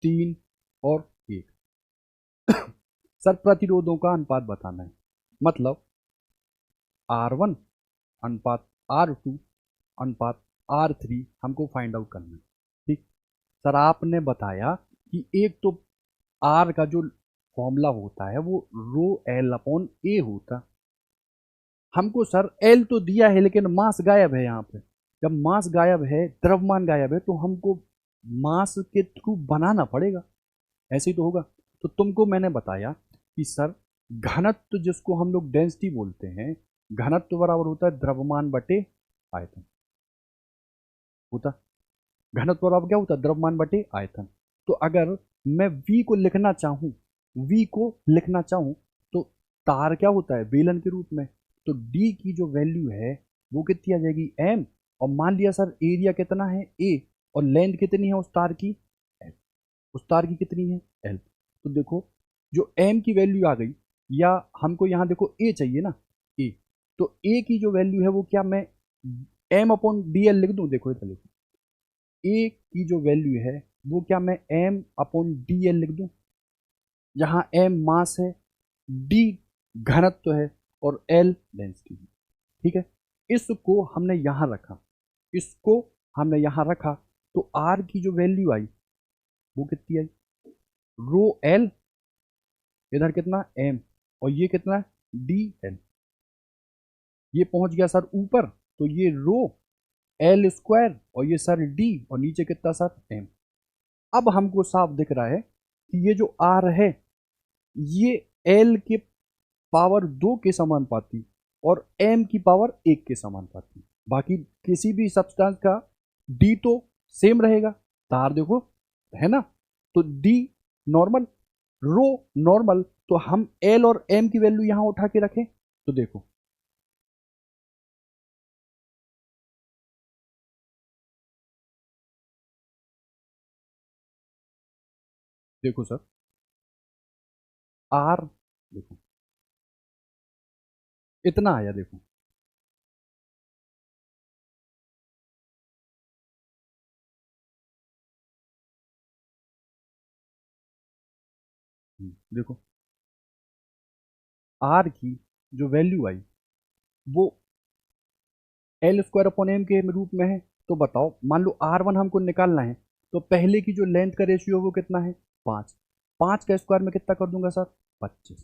Speaker 1: 3 और 1। सर प्रतिरोधों का अनुपात बताना है, मतलब R1 अनुपात R2 अनुपात R3 हमको फाइंड आउट करना है। ठीक, सर आपने बताया कि एक तो R का जो फॉर्मूला होता है वो रो एल अपॉन ए होता, हमको सर एल तो दिया है लेकिन मास गायब है यहाँ पे। जब मास गायब है, द्रव्यमान गायब है, तो हमको मास के थ्रू बनाना पड़ेगा, ऐसे ही तो होगा। तो तुमको मैंने बताया कि सर घनत्व जिसको हम लोग डेंसिटी बोलते हैं, घनत्व बराबर होता है द्रव्यमान बटे आयतन, होता घनत्व बराबर क्या होता है, द्रव्यमान बटे आयतन। तो अगर मैं v को लिखना चाहूँ, v को लिखना चाहूँ, तो तार क्या होता है, बेलन के रूप में। तो d की जो वैल्यू है वो कितनी आ जाएगी, m, और मान लिया सर एरिया कितना है a, और लेंथ कितनी है उस तार की, l, उस तार की कितनी है l। तो देखो जो m की वैल्यू आ गई, या हमको यहाँ देखो a चाहिए ना, a, तो a की जो वैल्यू है वो क्या, मैं m अपॉन डी एल लिख दूँ, देखो इधर लिखो, ए की जो वैल्यू है वो क्या, मैं m अपॉन डी एल लिख दूं, जहां m मास है, d घनत्व है, और l डेंसिटी है। ठीक है, इसको हमने यहां रखा, इसको हमने यहां रखा, तो r की जो वैल्यू आई वो कितनी आई, रो l, इधर कितना m, और ये कितना डी एल, ये पहुंच गया सर ऊपर, तो ये रो एल स्क्वायर, और ये सर डी, और नीचे कितना सर m। अब हमको साफ दिख रहा है कि ये जो r है ये l के पावर 2 के समानुपाती और m की पावर 1 के समानुपाती। बाकी किसी भी सब्सटेंस का d तो सेम रहेगा, तार देखो है ना, तो d नॉर्मल, रो नॉर्मल, तो हम l और m की वैल्यू यहां उठा के रखें, तो देखो देखो सर r, देखो इतना आया, देखो देखो r की जो वैल्यू आई वो एल स्क्वायर अपॉन एम के रूप में है। तो बताओ, मान लो R1 हमको निकालना है, तो पहले की जो लेंथ का रेशियो है वो कितना है, 5, 5 का स्क्वायर में कितना कर दूंगा सर, 25।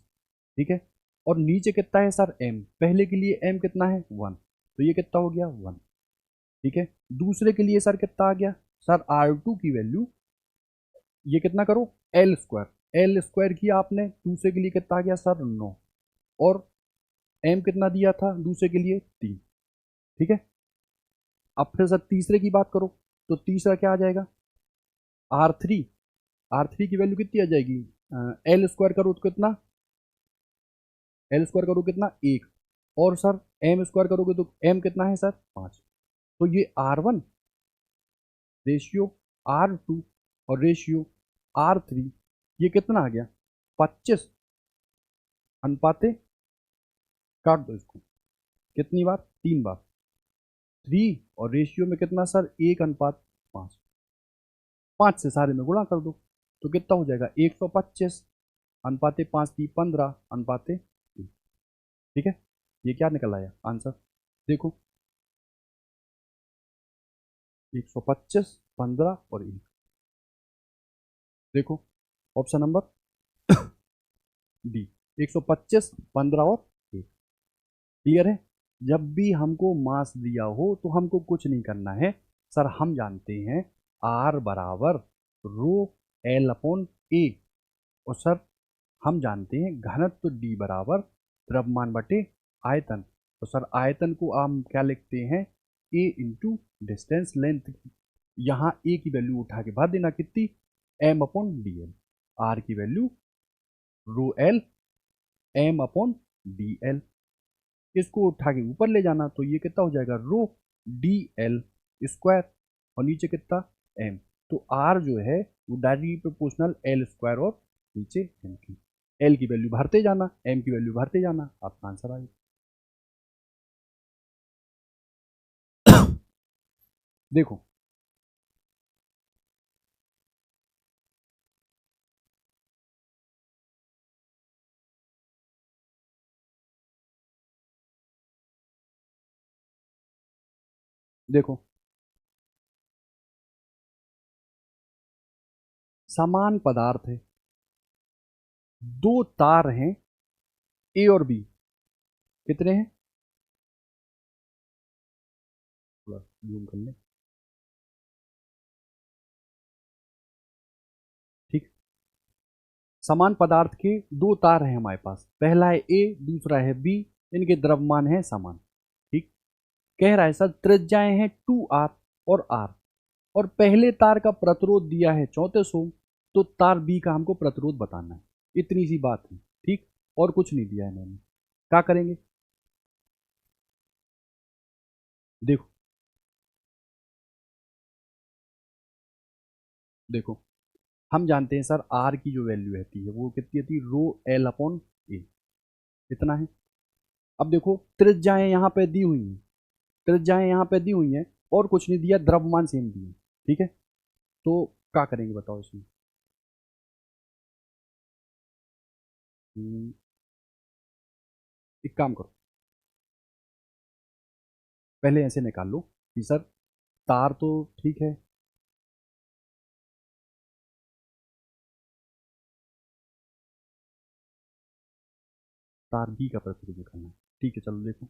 Speaker 1: ठीक है, और नीचे कितना है सर m, पहले के लिए m कितना है 1, तो ये कितना हो गया 1। ठीक है, दूसरे के लिए सर कितना आ गया, सर R2 की वैल्यू ये कितना करो, एल स्क्वायर, एल स्क्वायर किया आपने, दूसरे के लिए कितना आ गया सर 9, और एम कितना दिया था दूसरे के लिए 3। ठीक है, अब फिर सर तीसरे की बात करो, तो तीसरा क्या आ जाएगा, आर थ्री, आर थ्री की वैल्यू कितनी आ जाएगी, एल स्क्वायर करो तो कितना, एल स्क्वायर करो कितना 1, और सर एम स्क्वायर करोगे तो एम कितना है सर 5। तो ये R1 रेशियो R2 और रेशियो R3, ये कितना आ गया 25 अनुपाते, काट दो इसको, कितनी बार 3 बार, 3, और रेशियो में कितना सर 1:5, 5 से सारे में गुणा कर दो, तो कितना हो जाएगा 125 अनुपाते 5 थी 15 अनुपाते 3। ठीक है, ये क्या निकल आया आंसर, देखो 125, 15 और 1, देखो ऑप्शन नंबर डी, 125, 15 और 1। क्लियर है, जब भी हमको मास दिया हो तो हमको कुछ नहीं करना है सर, हम जानते हैं आर बराबर रो एल अपॉन ए, और सर हम जानते हैं घनत्व डी बराबर द्रव्यमान बटे आयतन, तो सर आयतन को हम क्या लिखते हैं, ए इंटू डिस्टेंस लेंथ। यहाँ ए की वैल्यू उठा के बाद देना कितनी, M upon D L, R की value rho L M upon D L, इसको उठा के ऊपर ले जाना, तो ये कितना हो जाएगा रो डी एल स्क्वायर, और नीचे कितना एम, तो आर जो है वो डायरेक्टली प्रोपोर्शनल एल स्क्वायर, और नीचे एम की, एल की वैल्यू भरते जाना, एम की वैल्यू भरते जाना, आपका आंसर आएगा। देखो देखो, समान पदार्थ है, दो तार हैं ए और बी, कितने हैं, थोड़ा जूम कर ले, ठीक, समान पदार्थ के दो तार हैं हमारे पास, पहला है ए दूसरा है बी, इनके द्रव्यमान है समान। ठीक, कह रहा है सर त्रिज्याएं हैं 2r और r, और पहले तार का प्रतिरोध दिया है 34 ओम, तो तार बी का हमको प्रतिरोध बताना है, इतनी सी बात है। ठीक, और कुछ नहीं दिया है इन्होंने, क्या करेंगे, देखो देखो, हम जानते हैं सर आर की जो वैल्यू रहती है वो कितनी होती है, रो एल अपॉन ए, इतना है। अब देखो त्रिज्याएं यहाँ पे दी हुई हैं, त्रिज्याएं यहाँ पे दी हुई हैं, और कुछ नहीं दिया, द्रव्यमान सेम दिए। ठीक है, तो क्या करेंगे बताओ इसमें, एक काम करो, पहले ऐसे निकाल लो कि सर तार तो ठीक है, तार बी का प्रतिरोध निकालना है। ठीक है, चलो देखो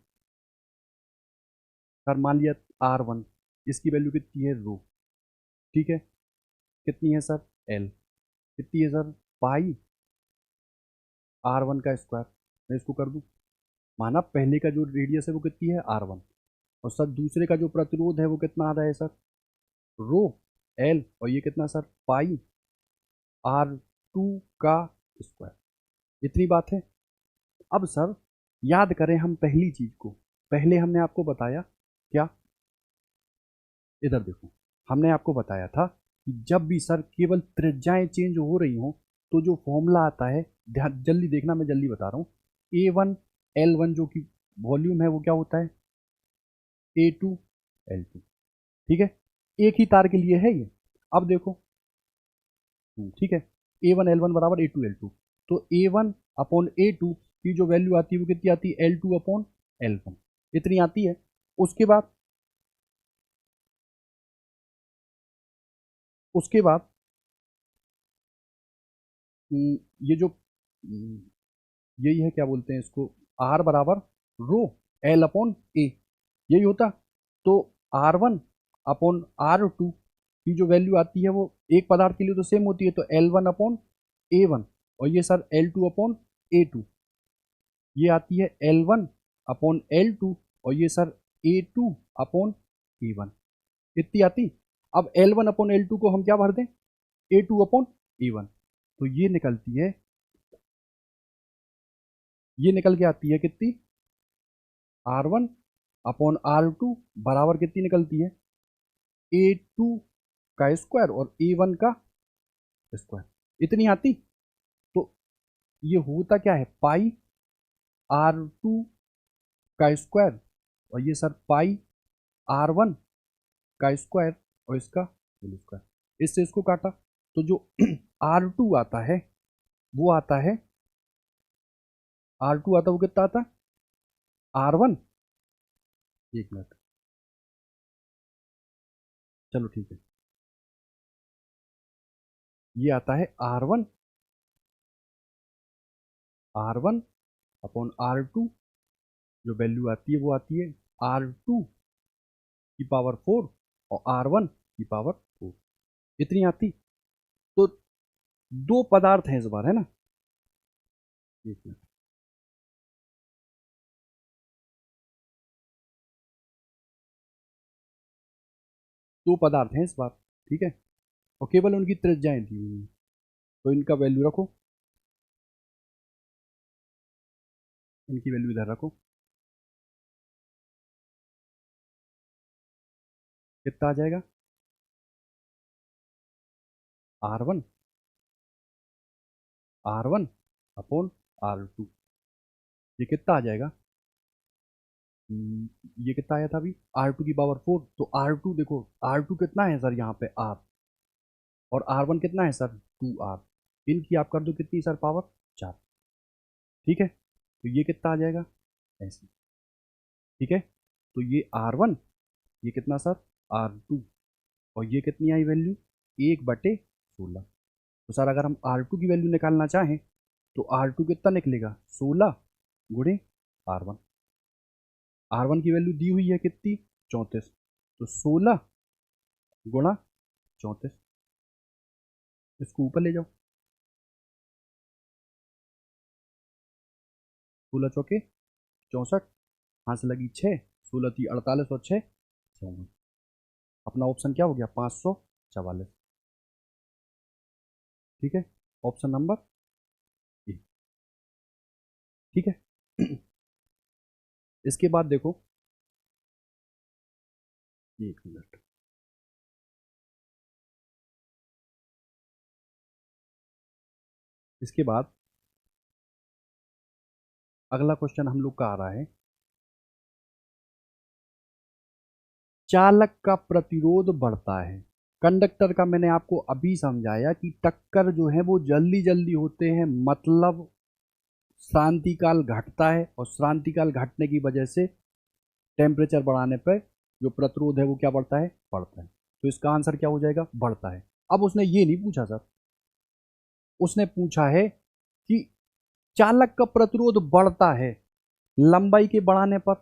Speaker 1: सर, मान लिया R1, इसकी वैल्यू कितनी है रो, ठीक है, कितनी है सर एल, कितनी है सर पाई R1 का स्क्वायर, मैं इसको कर दूं, माना पहले का जो रेडियस है वो कितनी है R1, और सर दूसरे का जो प्रतिरोध है वो कितना आ रहा है सर रो एल, और ये कितना सर पाई R2 का स्क्वायर, इतनी बात है। अब सर याद करें हम पहली चीज को, पहले हमने आपको बताया क्या, इधर देखो, हमने आपको बताया था कि जब भी सर केवल त्रिज्याएं चेंज हो रही हों तो जो फॉर्मूला आता है, ध्यान जल्दी देखना, मैं जल्दी बता रहा हूँ, A1 L1 जो कि वॉल्यूम है वो क्या होता है A2 L2। ठीक है, एक ही तार के लिए है ये। अब देखो, ठीक है, A1 L1 बराबर A2 L2, तो A1/A2 की जो वैल्यू आती है वो कितनी आती है L2/L1, इतनी आती है। उसके बाद, उसके बाद ये जो यही है, क्या बोलते हैं इसको, आर बराबर रो एल अपॉन ए, यही होता, तो R1/R2 की जो वैल्यू आती है वो एक पदार्थ के लिए तो सेम होती है, तो L1/A1, और ये सर L2/A2, ये आती है L1/L2, और ये सर A2/A1, इतनी आती। अब L1/L2 को हम क्या भर दें, A2/A1, तो ये निकलती है, ये निकल के आती है कितनी, R1/R2 बराबर कितनी निकलती है, A2 का स्क्वायर और A1 का स्क्वायर, इतनी आती। तो ये होता क्या है, पाई R2 का स्क्वायर, और ये सर पाई R1 का स्क्वायर, और इसका होल स्क्वायर, इससे इसको काटा, तो जो R2 आता है वो आता है, R2 आता है वो कितना आता है, R1, एक मिनट, चलो ठीक है, ये आता है R1/R2, जो वैल्यू आती है वो आती है R2 की पावर 4 और R1 की पावर 4, इतनी आती। तो दो पदार्थ हैं इस बार, है ना, एक मिनट, दो पदार्थ हैं इस बार, ठीक है, और केवल उनकी त्रिज्याएं दी हुई हैं, तो इनका वैल्यू रखो, इनकी वैल्यू इधर रखो, कितना आ जाएगा, R1 R1/R2, ये कितना आ जाएगा, ये कितना आया था अभी, R2 की पावर 4, तो R2 देखो, R2 कितना है सर यहाँ पे R, और R1 कितना है सर 2R, इनकी आप कर दो कितनी सर, पावर 4, ठीक है, तो ये कितना आ जाएगा ऐसे, ठीक है, तो ये R1, ये कितना सर R2, और ये कितनी आई वैल्यू, 1/16, तो सर अगर हम R2 की वैल्यू निकालना चाहें तो R2 कितना निकलेगा, 16 गुणे R1, R1 की वैल्यू दी हुई है कितनी, 34, तो 16 गुणा 34, इसको ऊपर ले जाओ, 16 चौके 64, हाथ से लगी 6, 16 थी 48 और 6 54, अपना ऑप्शन क्या हो गया, 544, ठीक है, ऑप्शन नंबर ए, ठीक है। इसके बाद देखो, एक मिनट, इसके बाद अगला क्वेश्चन हम लोग का आ रहा है, चालक का प्रतिरोध बढ़ता है, कंडक्टर का मैंने आपको अभी समझाया कि टक्कर जो है वो जल्दी जल्दी होते हैं, मतलब श्रांतिकाल घटता है, और श्रांतिकाल घटने की वजह से टेम्परेचर बढ़ाने पर जो प्रतिरोध है वो क्या बढ़ता है, बढ़ता है, तो इसका आंसर क्या हो जाएगा, बढ़ता है। अब उसने ये नहीं पूछा सर, उसने पूछा है कि चालक का प्रतिरोध बढ़ता है लंबाई के बढ़ाने पर,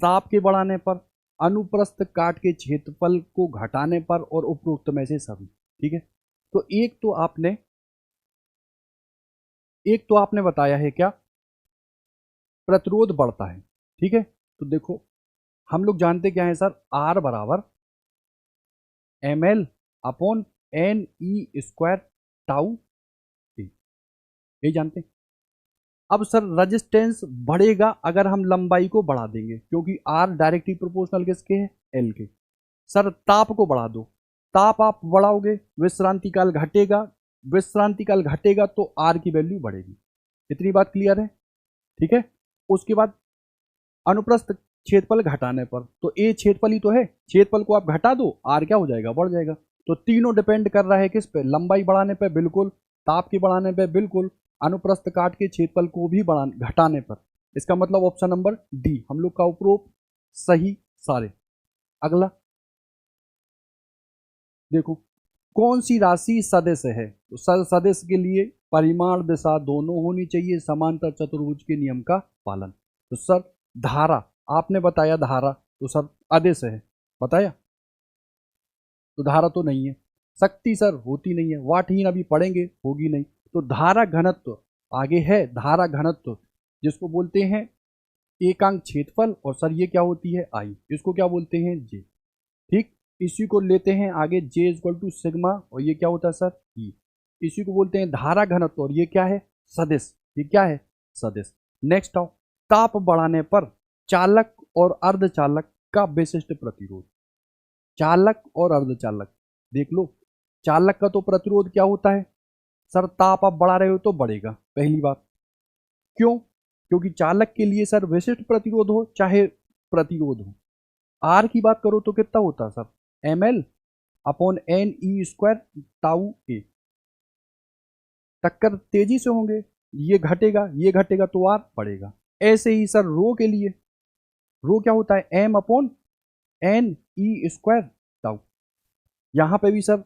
Speaker 1: ताप के बढ़ाने पर, अनुप्रस्थ काट के क्षेत्रफल को घटाने पर, और उपरोक्त में से सभी, ठीक है, तो एक तो आपने बताया है क्या, प्रतिरोध बढ़ता है, ठीक है, तो देखो हम लोग जानते क्या है सर, R बराबर ml/n/e² टाउ टी, यही जानते हैं। अब सर रजिस्टेंस बढ़ेगा अगर हम लंबाई को बढ़ा देंगे, क्योंकि R डायरेक्टली प्रोपोर्शनल किसके है, L के। सर ताप को बढ़ा दो, ताप आप बढ़ाओगे विश्रांति काल घटेगा, विश्रांति काल घटेगा तो R की वैल्यू बढ़ेगी, इतनी बात क्लियर है, ठीक है। उसके बाद अनुप्रस्थ क्षेत्रफल घटाने पर, तो ए क्षेत्रफल ही तो है, क्षेत्रफल को आप घटा दो, आर क्या हो जाएगा, बढ़ जाएगा, तो तीनों डिपेंड कर रहा है किस पे, लंबाई बढ़ाने पे बिल्कुल, ताप की बढ़ाने पे बिल्कुल, अनुप्रस्थ काट के क्षेत्रफल को भी बढ़ा घटाने पर, इसका मतलब ऑप्शन नंबर डी हम लोग का उपरोक्त सही सारे। अगला देखो, कौन सी राशि सदिश है, तो सदिश के लिए परिमाण दिशा दोनों होनी चाहिए, समांतर चतुर्भुज के नियम का पालन, तो सर धारा, आपने बताया धारा, तो सर अदिश है, बताया, तो धारा तो नहीं है। शक्ति सर होती नहीं है, वाटहीन अभी पढ़ेंगे, होगी नहीं। तो धारा घनत्व आगे है, धारा घनत्व जिसको बोलते हैं एकांक क्षेत्रफल, और सर ये क्या होती है आई, इसको क्या बोलते हैं जे। ठीक, इसी को लेते हैं आगे जे इक्वल टू सिग्मा, और ये क्या होता है सर ई। इसी को बोलते हैं धारा घनत्व, और ये क्या है सदिश, ये क्या है सदिश। नेक्स्ट आओ, ताप बढ़ाने पर चालक और अर्धचालक का विशिष्ट प्रतिरोध। चालक और अर्धचालक देख लो, चालक का तो प्रतिरोध क्या होता है सर, ताप आप बढ़ा रहे हो तो बढ़ेगा, पहली बात। क्यों? क्योंकि चालक के लिए सर विशिष्ट प्रतिरोध हो चाहे प्रतिरोध हो, आर की बात करो तो कितना होता है sir M L upon N E square tau A. टक्कर तेजी से होंगे, ये घटेगा तो आर बढ़ेगा। ऐसे ही सर रो के लिए, रो क्या होता है m upon N E square tau. यहां पे भी सर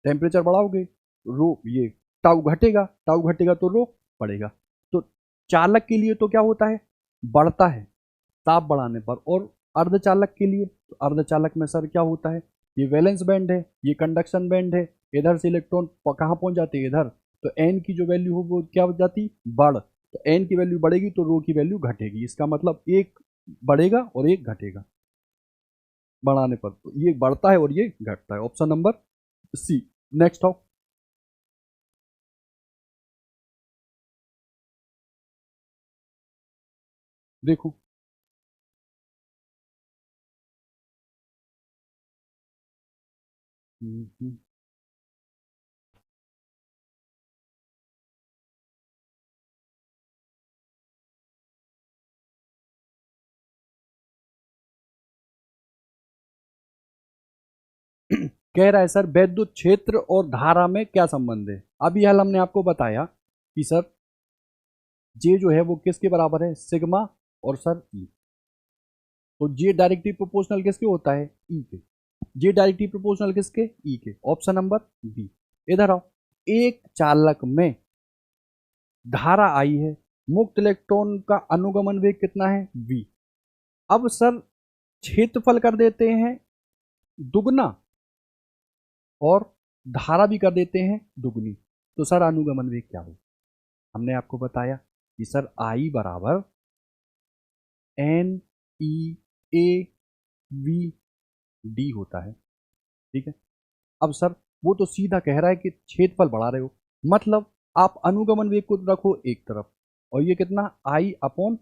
Speaker 1: टेम्परेचर बढ़ाओगे रो, ये टाउ घटेगा तो रो बढ़ेगा। तो चालक के लिए तो क्या होता है बढ़ता है ताप बढ़ाने पर, और अर्धचालक के लिए, तो अर्धचालक में सर क्या होता है ये वैलेंस बैंड है, ये कंडक्शन बैंड है, इधर से इलेक्ट्रॉन कहाँ पहुंच जाते हैं इधर, तो एन की जो वैल्यू हो वो क्या हो जाती बढ़, तो एन की वैल्यू बढ़ेगी तो रो की वैल्यू घटेगी। इसका मतलब एक बढ़ेगा और एक घटेगा बढ़ाने पर, तो ये बढ़ता है और ये घटता है। Option number C. नेक्स्ट आओ, देखो कह रहा है सर वैद्युत क्षेत्र और धारा में क्या संबंध है। अभी हाल हमने आपको बताया कि सर जे जो है वो किसके बराबर है सिग्मा, और सर ई। तो जे डायरेक्टली प्रोपोर्शनल किसके होता है ई के, जे डायरेक्टली प्रोपोर्शनल किसके ई के। Option number b. इधर आओ, एक चालक में धारा आई है, मुक्त इलेक्ट्रॉन का अनुगमन वेग कितना है v। अब सर क्षेत्रफल कर देते हैं दुगना और धारा भी कर देते हैं दुगनी, तो सर अनुगमन वेग क्या हो। हमने आपको बताया कि सर आई बराबर N E A V d होता है, ठीक है। अब सर वो तो सीधा कह रहा है कि क्षेत्रफल बढ़ा रहे हो, मतलब आप अनुगमन वेग को रखो एक तरफ, और ये कितना आई अपॉन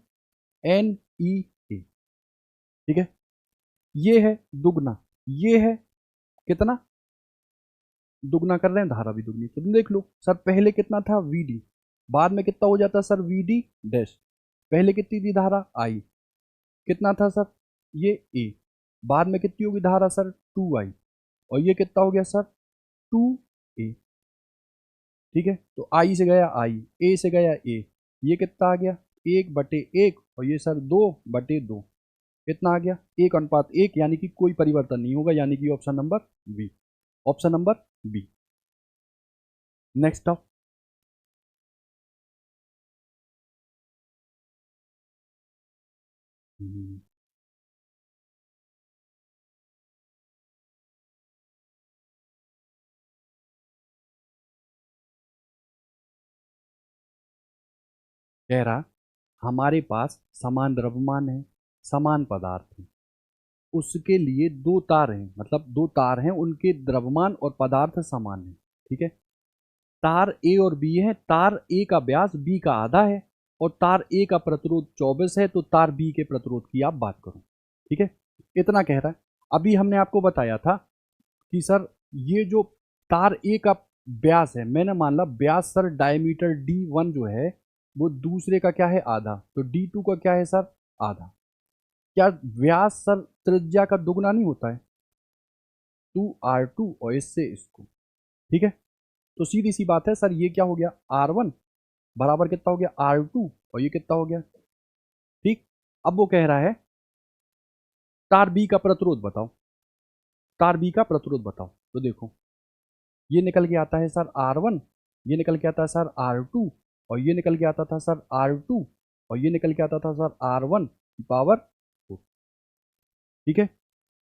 Speaker 1: एन ई ए, ठीक है। ये है दुगना, ये है कितना दुगना कर रहे हैं, धारा भी दुगनी। तो तुम देख लो सर पहले कितना था वीडी, बाद में कितना हो जाता सर वीडी डैश। पहले कितनी थी धारा आई, कितना था सर ये ए, बाद में कितनी होगी धारा सर 2 आई, और ये कितना हो गया सर 2 ए, ठीक है। तो आई से गया आई, ए से गया ए, ये कितना आ गया 1/1, और ये सर 2/2, कितना आ गया 1:1, यानी कि कोई परिवर्तन नहीं होगा, यानी कि option number b. Option number b. Next of, कह रहा हमारे पास समान द्रव्यमान है, समान पदार्थ है, उसके लिए दो तार हैं, मतलब दो तार हैं उनके द्रव्यमान और पदार्थ समान है, ठीक है। तार ए और बी है, तार ए का व्यास बी का आधा है, और तार ए का प्रतिरोध 24 है, तो तार बी के प्रतिरोध की आप बात करो, ठीक है। इतना कह रहा है। अभी हमने आपको बताया था कि सर ये जो तार ए का व्यास है, मैंने मान ला व्यास सर डायमीटर D1 जो है वो दूसरे का क्या है आधा, तो D2 का क्या है सर आधा। क्या व्यास सर त्रिज्या का दुगना नहीं होता है 2r2, और इससे इसको, ठीक है। तो सीधी सी बात है सर ये क्या हो गया R1 बराबर कितना हो गया R2, और ये कितना हो गया, ठीक। अब वो कह रहा है तार बी का प्रतिरोध बताओ, तार बी का प्रतिरोध बताओ। तो देखो ये निकल के आता है सर R1, ये निकल के आता है सर R2, और ये निकल के आता था सर R2, और ये निकल के आता था सर R1 की पावर 4, ठीक है।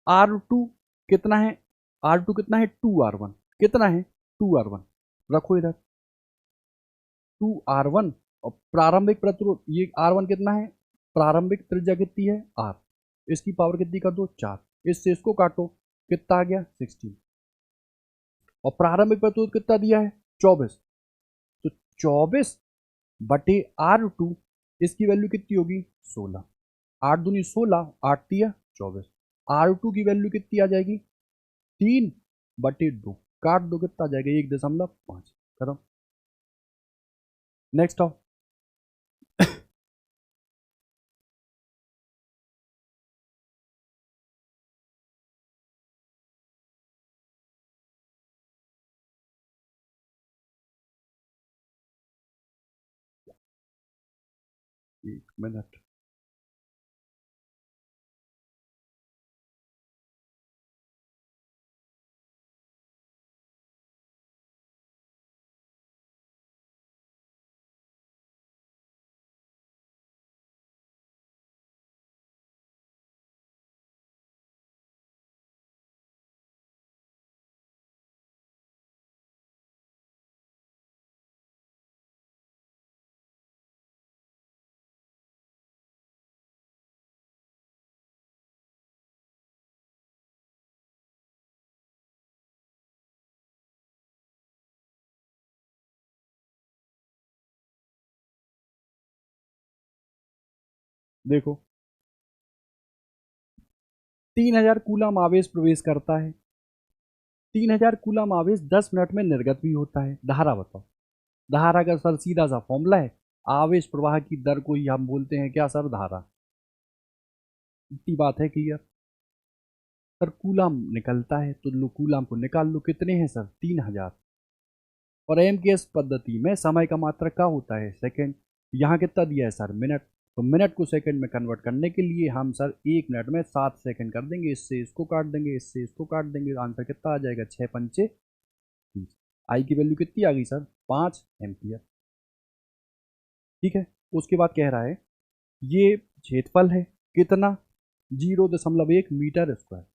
Speaker 1: R2 कितना है R2 कितना है 2R1, कितना है 2R1, रखो इधर 2R1, और प्रारंभिक प्रतिरोध ये R1 कितना है, प्रारंभिक त्रिज्या कितनी है R, इसकी पावर कितनी कर दो 4, इससे इसको काटो कितना आ गया 16, और प्रारंभिक प्रतिरोध कितना दिया है 24, तो 24 बटे R2, इसकी वैल्यू कितनी होगी 16, 8 दूनी 16, 8 दिया 24, R2 की वैल्यू कितनी आ जाएगी 3/2, काट दो कितना आ जाएगा 1.5, खत्म। नेक्स्ट आओ। 1 मिनट। देखो 3000 कूलम आवेश प्रवेश करता है, 3000 कूलम आवेश 10 मिनट में निर्गत भी होता है। धारा बताओ, धारा का सर सीधा सा फॉर्मूला है, आवेश प्रवाह की दर को ही हम बोलते हैं क्या सर, धारा। इतनी बात है क्लियर। सर कूलम निकलता है तो लो कूलम को निकाल लो, कितने हैं सर 3000, और एमकेएस पद्धति में समय का मात्रक क्या होता है सेकंड, यहाँ कितना दिया है सर मिनट, तो मिनट को सेकंड में कन्वर्ट करने के लिए हम सर 1 मिनट में 7 सेकंड कर देंगे, इससे इसको काट देंगे, इससे इसको काट देंगे, आंसर कितना आ जाएगा 6×5 = 30। आई की वैल्यू कितनी आ गई सर 5 एम्पियर। ठीक है, उसके बाद कह रहा है ये क्षेत्रफल है कितना 0.1 मीटर स्क्वायर।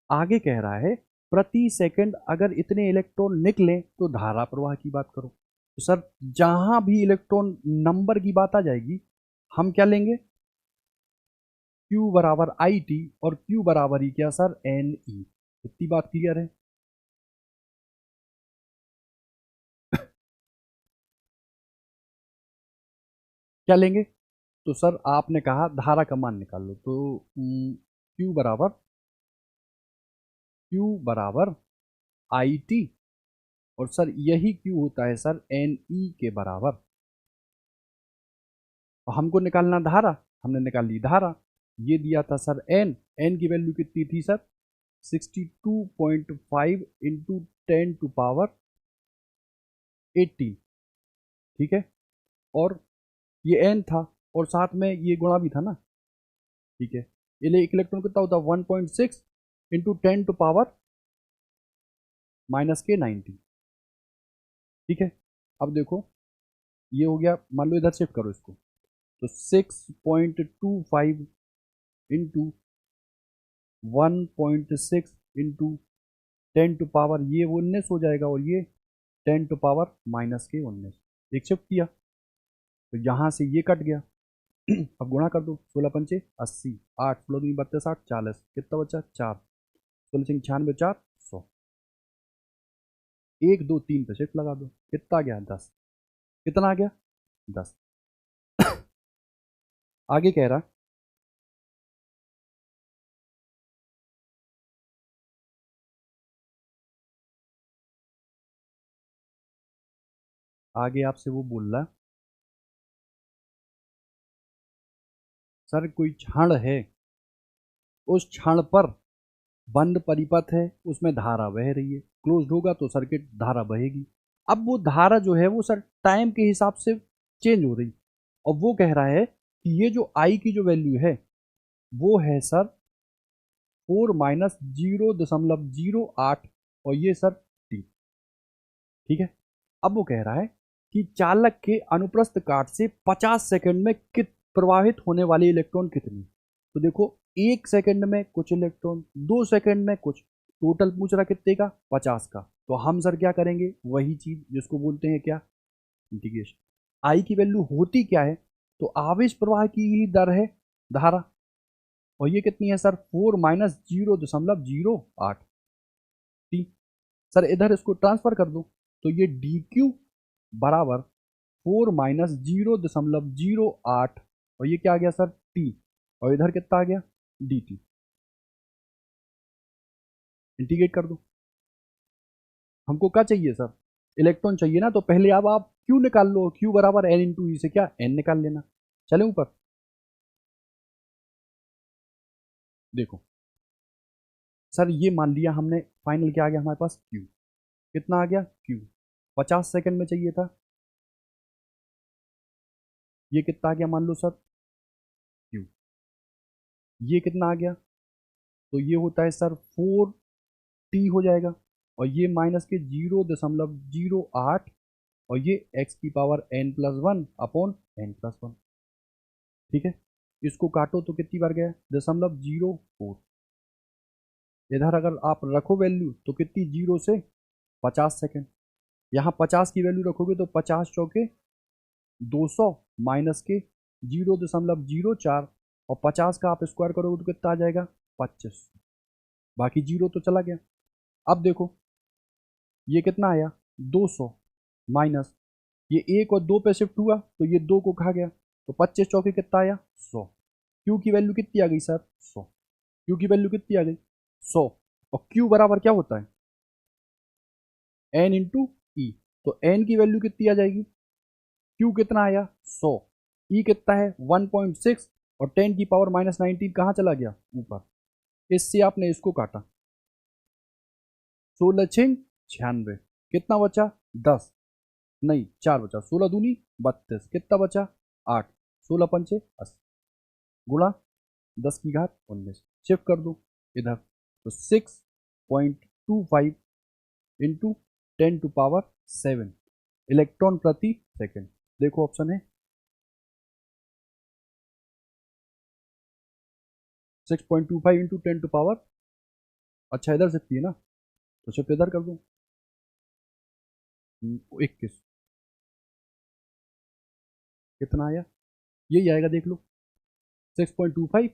Speaker 1: आगे कह रहा है प्रति सेकंड अगर इतने इलेक्ट्रॉन निकले तो धारा प्रवाह की बात करो। तो सर जहां भी इलेक्ट्रॉन नंबर की बात आ जाएगी हम क्या लेंगे, Q बराबर IT, और Q बराबर ही क्या सर NE। इतनी बात क्लियर है। क्या लेंगे, तो सर आपने कहा धारा का मान निकाल लो, तो Q बराबर IT, और सर यही Q होता है सर NE के बराबर। तो हमको निकालना धारा, हमने निकाल ली धारा, ये दिया था सर n की वैल्यू कितनी थी सर 62.5 इंटू 10⁻18। ठीक है, और ये n था और साथ में ये गुणा भी था ना। ठीक है, ये एक इलेक्ट्रॉन कितना होता है 1.6 इंटू 10⁻⁻⁹। ठीक है, अब देखो ये हो गया, मान लो इधर शिफ्ट करो इसको, तो 6.25 इंटू 1.6 इंटू 10⁻, ये 19 हो जाएगा, और ये 10⁻⁻⁻⁰ एक शिफ्ट किया तो यहाँ से ये कट गया। अब गुणा कर दो, 16×5 = 80, 8 16 32 8 40, कितना बचा 4, 16 96 4 100, 1 2 3 पे शिफ्ट लगा दो, कितना आ गया 10, कितना आ गया 10। आगे कह रहा आगे आपसे वो बोल रहा सर कोई क्षण है, उस क्षण पर बंद परिपथ है, उसमें धारा बह रही है, क्लोज्ड होगा तो सर्किट धारा बहेगी। अब वो धारा जो है वो सर टाइम के हिसाब से चेंज हो रही, और वो कह रहा है कि ये जो आई की जो वैल्यू है वो है सर 4 - 0.08, और ये सर टी। ठीक है, अब वो कह रहा है कि चालक के अनुप्रस्थ काट से 50 सेकंड में कित प्रवाहित होने वाले इलेक्ट्रॉन कितने। तो देखो 1 सेकंड में कुछ इलेक्ट्रॉन, 2 सेकंड में कुछ, टोटल पूछ रहा कितने का, 50 का। तो हम सर क्या करेंगे, वही चीज जिसको बोलते हैं क्या, इंटीग्रेशन। आई की वैल्यू होती क्या है, तो आवेश प्रवाह की ही दर है धारा, और ये कितनी है सर, 4 - 0.08 टी। सर इधर इसको ट्रांसफर कर दो, तो ये डी क्यू बराबर 4 - 0.08, और ये क्या आ गया सर, टी, और इधर कितना आ गया, डी टी। इंटीग्रेट कर दो। हमको क्या चाहिए सर, इलेक्ट्रॉन चाहिए ना, तो पहले अब आप क्यू निकाल लो, क्यू बराबर एन इंटू ई से क्या एन निकाल लेना। चले ऊपर देखो सर, ये मान लिया हमने, फाइनल क्या आ गया हमारे पास, क्यू कितना आ गया, क्यू 50 सेकंड में चाहिए था, ये कितना आ गया मान लो सर, क्यू ये कितना आ गया, तो ये होता है सर 4 टी हो जाएगा, और ये माइनस के 0.08, और ये एक्स की पावर n+1 अपॉन n+1। ठीक है, इसको काटो तो कितनी बार गया, 0.04। इधर अगर आप रखो वैल्यू तो कितनी, 0 से 50 सेकेंड, यहाँ 50 की वैल्यू रखोगे तो 50 चौके 200 माइनस के 0.04, और 50 का आप स्क्वायर करोगे तो कितना आ जाएगा, 25। बाकी जीरो तो चला गया। अब देखो ये कितना आया, 200 माइनस, ये एक और दो पे शिफ्ट हुआ तो ये दो को खा गया, तो 25 चौके कितना आया, 100। क्यू की वैल्यू कितनी आ गई सर, 100। क्यू की वैल्यू कितनी आ गई, 100। और क्यू बराबर क्या होता है, एन इंटू ई, तो एन की वैल्यू कितनी आ जाएगी, क्यू कितना आया, 100, ई कितना है 1.6, और 10⁻⁻19 कहाँ चला गया, ऊपर। इससे आपने इसको काटा, 16×6 = 96, कितना बचा, 10, नहीं 4 बचा, 16 दूनी 32, कितना बचा, 8, 16×5 = 80, गुणा 10⁻19, शिफ्ट कर दो इधर, तो 6.25 इंटू 10⁻7 इलेक्ट्रॉन प्रति सेकंड। देखो ऑप्शन है 6.25 इंटू 10⁻, अच्छा इधर शिफ्ट किए ना, तो शिफ्ट इधर कर दो, 21, कितना आया, यही आएगा देख लो, 6.25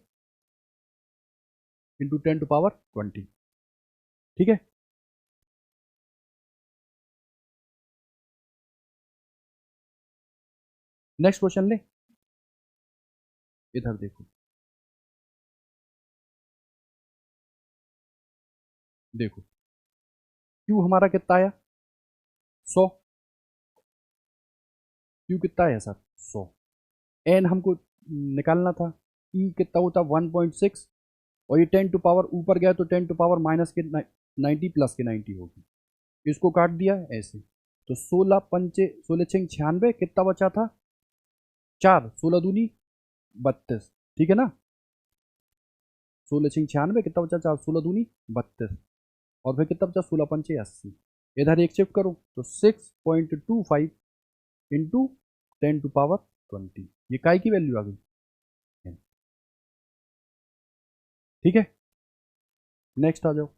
Speaker 1: इंटू 10⁻20। ठीक है, नेक्स्ट क्वेश्चन ले, इधर देखो, देखो क्यू हमारा कितना आया, 100, क्यू कितना है सर, 100। एन हमको निकालना था, ई कितना होता 1.6, और ये 10⁻, ऊपर गया तो 10⁻- के 90 प्लस के 90 होगी, इसको काट दिया ऐसे, तो 16×5 = 96, कितना बचा था, 4, 16 दूनी 32, ठीक है ना, 16×96 कितना बचा, 4, 16 दूनी 32, और फिर कितना बचा, 16×5 = 80। इधर एक शिफ्ट करो तो 6.25 इंटू 10⁻20, ये काय की वैल्यू आ गई, ठीक है। नेक्स्ट आ जाओ,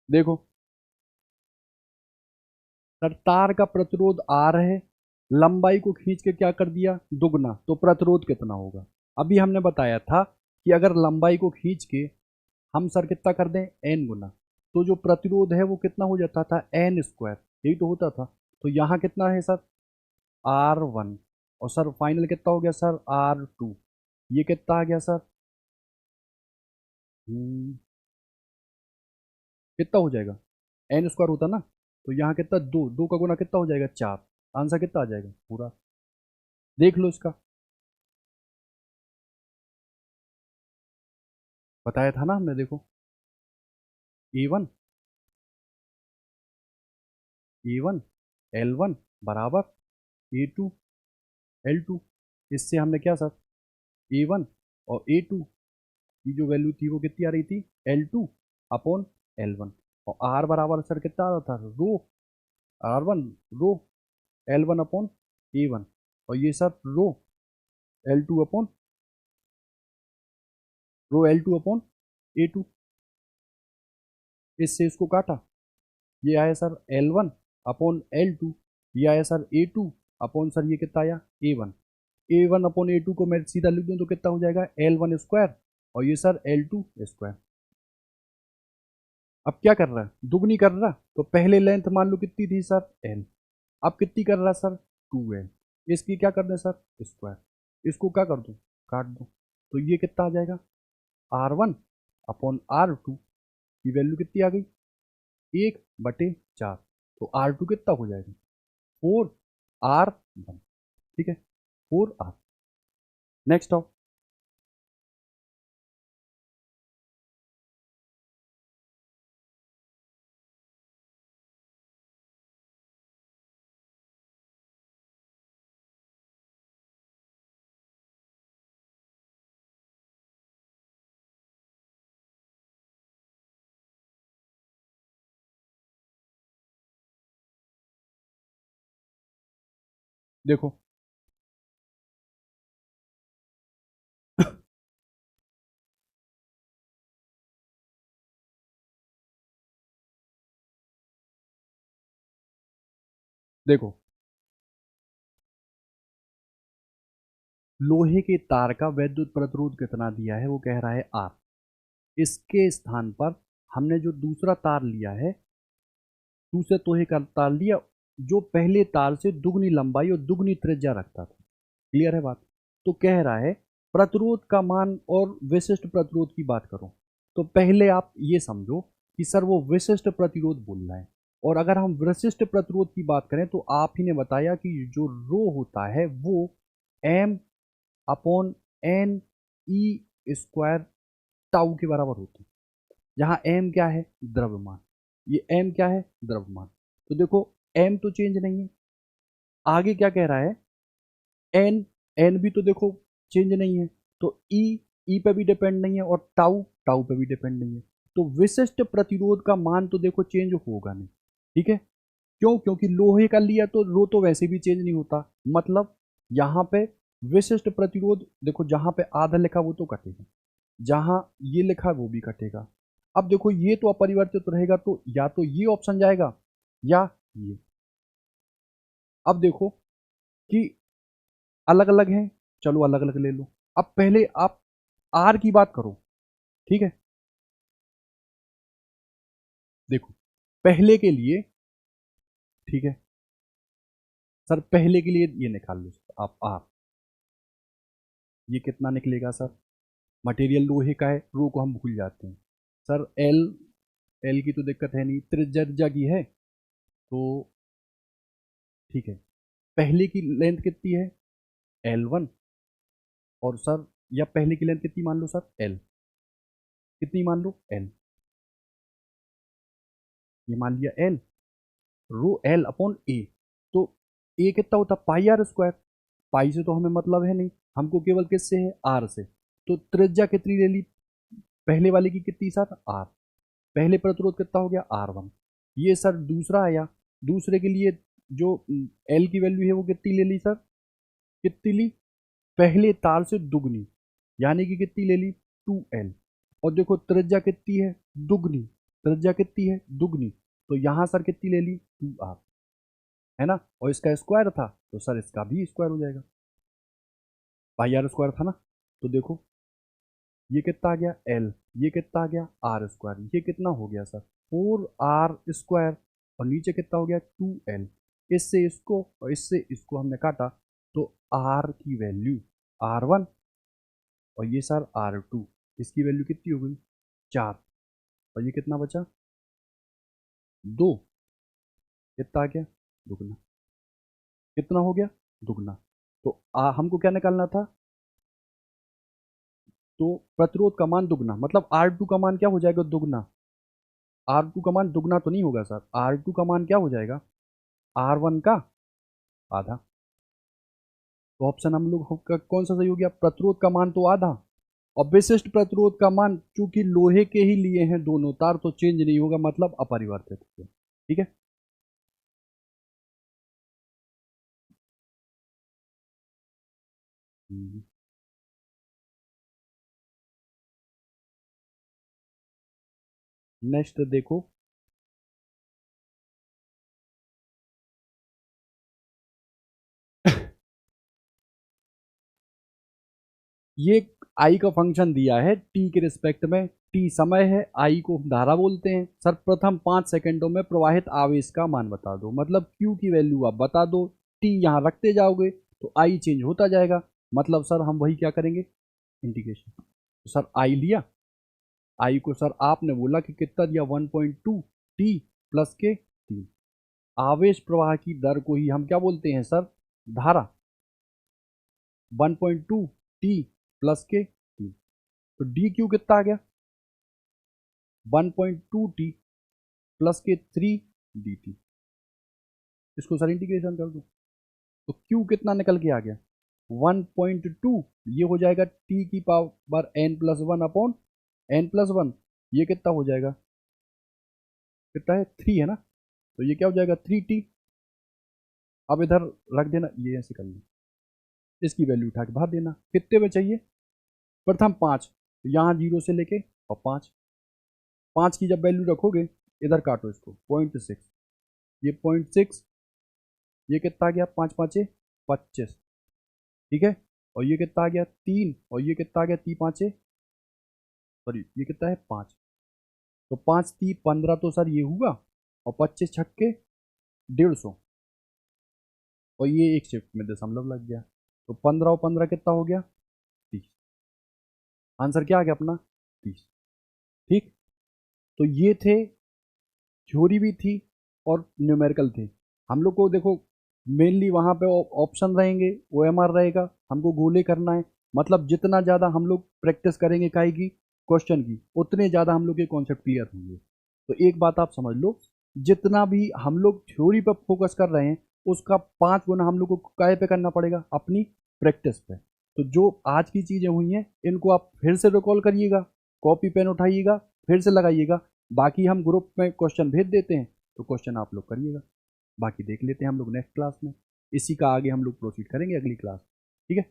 Speaker 1: देखो सर, तार का प्रतिरोध आर है, लंबाई को खींच के क्या कर दिया, दुगना, तो प्रतिरोध कितना होगा। अभी हमने बताया था कि अगर लंबाई को खींच के हम सर कितना कर दें, एन गुना, तो जो प्रतिरोध है वो कितना हो जाता था, n², यही तो होता था। तो यहाँ कितना है सर, R1, और सर फाइनल कितना हो गया सर, R2, ये कितना आ गया सर, कितना हो जाएगा, n² होता ना, तो यहाँ कितना, दो, दो का गुना कितना हो जाएगा, 4, आंसर कितना आ जाएगा पूरा, देख लो इसका, बताया था ना हमने, देखो A1 A1 L1 बराबर A2 L2। इससे हमने क्या सर, A1 और A2 की जो वैल्यू थी वो कितनी आ रही थी, L2 अपॉन L1। और R बराबर सर कितना आ रहा था, रो, R1 रो L1 अपॉन A1, और ये सर रो L2 अपॉन A2। इससे इसको काटा, ये आया सर L1 अपॉन L2, ये आया सर A2 अपॉन सर ये कितना आया A1। A1 अपॉन A2 को मैं सीधा लिख दूं तो कितना हो जाएगा L1 स्क्वायर, और ये सर L2 स्क्वायर। अब क्या कर रहा है, दुगनी कर रहा, तो पहले लेंथ मान लो कितनी थी सर L, अब कितनी कर रहा सर 2L। इसकी क्या कर दें सर स्क्वायर, इसको क्या कर दूं, काट दूं, तो ये कितना आ जाएगा R1 अपॉन R2 की वैल्यू कितनी आ गई 1/4। तो R2 कितना हो जाएगा 4R1। ठीक है, 4R। नेक्स्ट आओ, देखो देखो, लोहे के तार का वैद्युत प्रतिरोध कितना दिया है, वो कह रहा है R। इसके स्थान पर हमने जो दूसरा तार लिया है, दूसरे लोहे का तार लिया जो पहले तार से दुगनी लंबाई और दुगनी त्रिज्या रखता था। क्लियर है बात। तो कह रहा है प्रतिरोध का मान और विशिष्ट प्रतिरोध की बात करो, तो पहले आप ये समझो कि सर वो विशिष्ट प्रतिरोध बोल रहा है। और अगर हम विशिष्ट प्रतिरोध की बात करें तो आप ही ने बताया कि जो रो होता है वो m upon N E square tau के बराबर होती है, जहाँ m क्या है द्रव्यमान, ये m क्या है द्रव्यमान। तो देखो m तो चेंज नहीं है, आगे क्या कह रहा है n, n भी तो देखो चेंज नहीं है, तो e, e पे भी डिपेंड नहीं है, और टाउ, टाउ पे भी डिपेंड नहीं है। तो विशिष्ट प्रतिरोध का मान तो देखो चेंज होगा नहीं। ठीक है, क्यों, क्योंकि लोहे का लिया तो रो तो वैसे भी चेंज नहीं होता, मतलब यहाँ पे विशिष्ट प्रतिरोध देखो, जहाँ पे आधा लिखा वो तो कटेगा, जहाँ ये लिखा वो भी कटेगा। अब देखो ये तो अपरिवर्तित रहेगा, तो या तो ये ऑप्शन जाएगा या ये। अब देखो कि अलग अलग है, चलो अलग अलग ले लो। अब पहले आप आर की बात करो, ठीक है, देखो पहले के लिए, ठीक है सर, पहले के लिए ये निकाल लो आप आर, ये कितना निकलेगा सर, मटेरियल लोहे का है, रो को हम भूल जाते हैं सर, एल, एल की तो दिक्कत है नहीं, त्रिज्या की है, तो ठीक है। पहले की लेंथ कितनी है L1, और सर या पहले की लेंथ कितनी मान लो सर L, कितनी मान लो L, ये मान लिया L, रो L अपॉन ए। तो ए कितना होता पाई आर स्क्वायर, पाई से तो हमें मतलब है नहीं, हमको केवल किससे है आर से। तो त्रिज्या कितनी ले ली, पहले वाले की कितनी सर आर, पहले प्रतिरोध कितना हो गया R1। ये सर दूसरा आया, दूसरे के लिए जो एल की वैल्यू है वो कितनी ले ली सर, कितनी ली, पहले तार से दुगनी, यानी कि कितनी ले ली 2L। और देखो त्रिज्या कितनी है दुगनी, त्रिज्या कितनी है दुगनी, तो यहां सर कितनी ले ली 2R, है ना, और इसका स्क्वायर था तो सर इसका भी स्क्वायर हो जाएगा, पाई आर स्क्वायर था ना। तो देखो ये कितना आ गया L, ये कितना आ गया आर स्क्वायर, ये कितना हो गया सर 4R स्क्वायर, और नीचे कितना हो गया 2L। इससे इसको और इससे इसको हमने काटा, तो R की वैल्यू R1, और ये सर R2, इसकी वैल्यू कितनी हो गई 4, और ये कितना बचा 2, कितना आ गया दुगना, कितना हो गया दुगना। तो हमको क्या निकालना था, तो प्रतिरोध का मान दुगना, मतलब R2 का मान क्या हो जाएगा दुगना, R2 का मान दुगना तो नहीं होगा सर, R2 का मान क्या हो जाएगा, R1 का आधा। तो ऑप्शन हम लोग का कौन सा सही हो गया, प्रतिरोध का मान तो आधा, और विशिष्ट प्रतिरोध का मान चूंकि लोहे के ही लिए हैं दोनों तार तो चेंज नहीं होगा, मतलब अपरिवर्तित है। ठीक है, नेक्स्ट देखो, ये आई का फंक्शन दिया है टी के रिस्पेक्ट में, टी समय है, आई को धारा बोलते हैं। सर प्रथम 5 सेकंडों में प्रवाहित आवेश का मान बता दो, मतलब क्यू की वैल्यू आप बता दो, टी यहाँ रखते जाओगे तो आई चेंज होता जाएगा, मतलब सर हम वही क्या करेंगे, इंटीग्रेशन। तो सर आई लिया, आई को सर आपने बोला कि कितना दिया, 1.2 टी प्लस के 3, आवेश प्रवाह की दर को ही हम क्या बोलते हैं सर, धारा, 1.2 टी प्लस के 3, तो डी क्यू कितना आ गया, 1.2 टी प्लस के 3 डी टी। इसको सर इंटीग्रेशन कर दो तो क्यू कितना निकल के आ गया, 1.2, ये हो जाएगा टी की power n plus one upon n plus one, ये कितना हो जाएगा, कितना है 3 है ना, तो ये क्या हो जाएगा 3 टी। अब इधर रख देना, ये ऐसे कर लो, इसकी वैल्यू उठा के बाहर देना, कितने में चाहिए, प्रथम 5, तो यहाँ 0 से लेके और 5, 5 की जब वैल्यू रखोगे इधर काटो इसको, 0.6, ये 0.6, ये कितना आ गया, 5 5 25, ठीक है, और ये कितना आ गया 3, और ये कितना आ गया 3 5, सॉरी ये कितना है 5, तो 5 3 15, तो सर ये हुआ, और 25 छक्के 150, और ये एक शिफ्ट में दशमलव लग गया, तो 15 और 15 कितना हो गया 30, आंसर क्या आ गया अपना 30। ठीक, तो ये थे, थ्योरी भी थी और न्यूमेरिकल थे। हम लोग को देखो मेनली वहाँ पे ऑप्शन रहेंगे, OMR रहेगा, हमको गोले करना है, मतलब जितना ज़्यादा हम लोग प्रैक्टिस करेंगे काई की क्वेश्चन की, उतने ज़्यादा हम लोग के कॉन्सेप्ट क्लियर होंगे। तो एक बात आप समझ लो, जितना भी हम लोग थ्योरी पर फोकस कर रहे हैं उसका 5 गुना हम लोग को काय पे करना पड़ेगा, अपनी प्रैक्टिस पे। तो जो आज की चीज़ें हुई हैं इनको आप फिर से रिकॉल करिएगा, कॉपी पेन उठाइएगा, फिर से लगाइएगा, बाकी हम ग्रुप में क्वेश्चन भेज देते हैं तो क्वेश्चन आप लोग करिएगा, बाकी देख लेते हैं हम लोग नेक्स्ट क्लास में, इसी का आगे हम लोग प्रोसीड करेंगे अगली क्लास। ठीक है।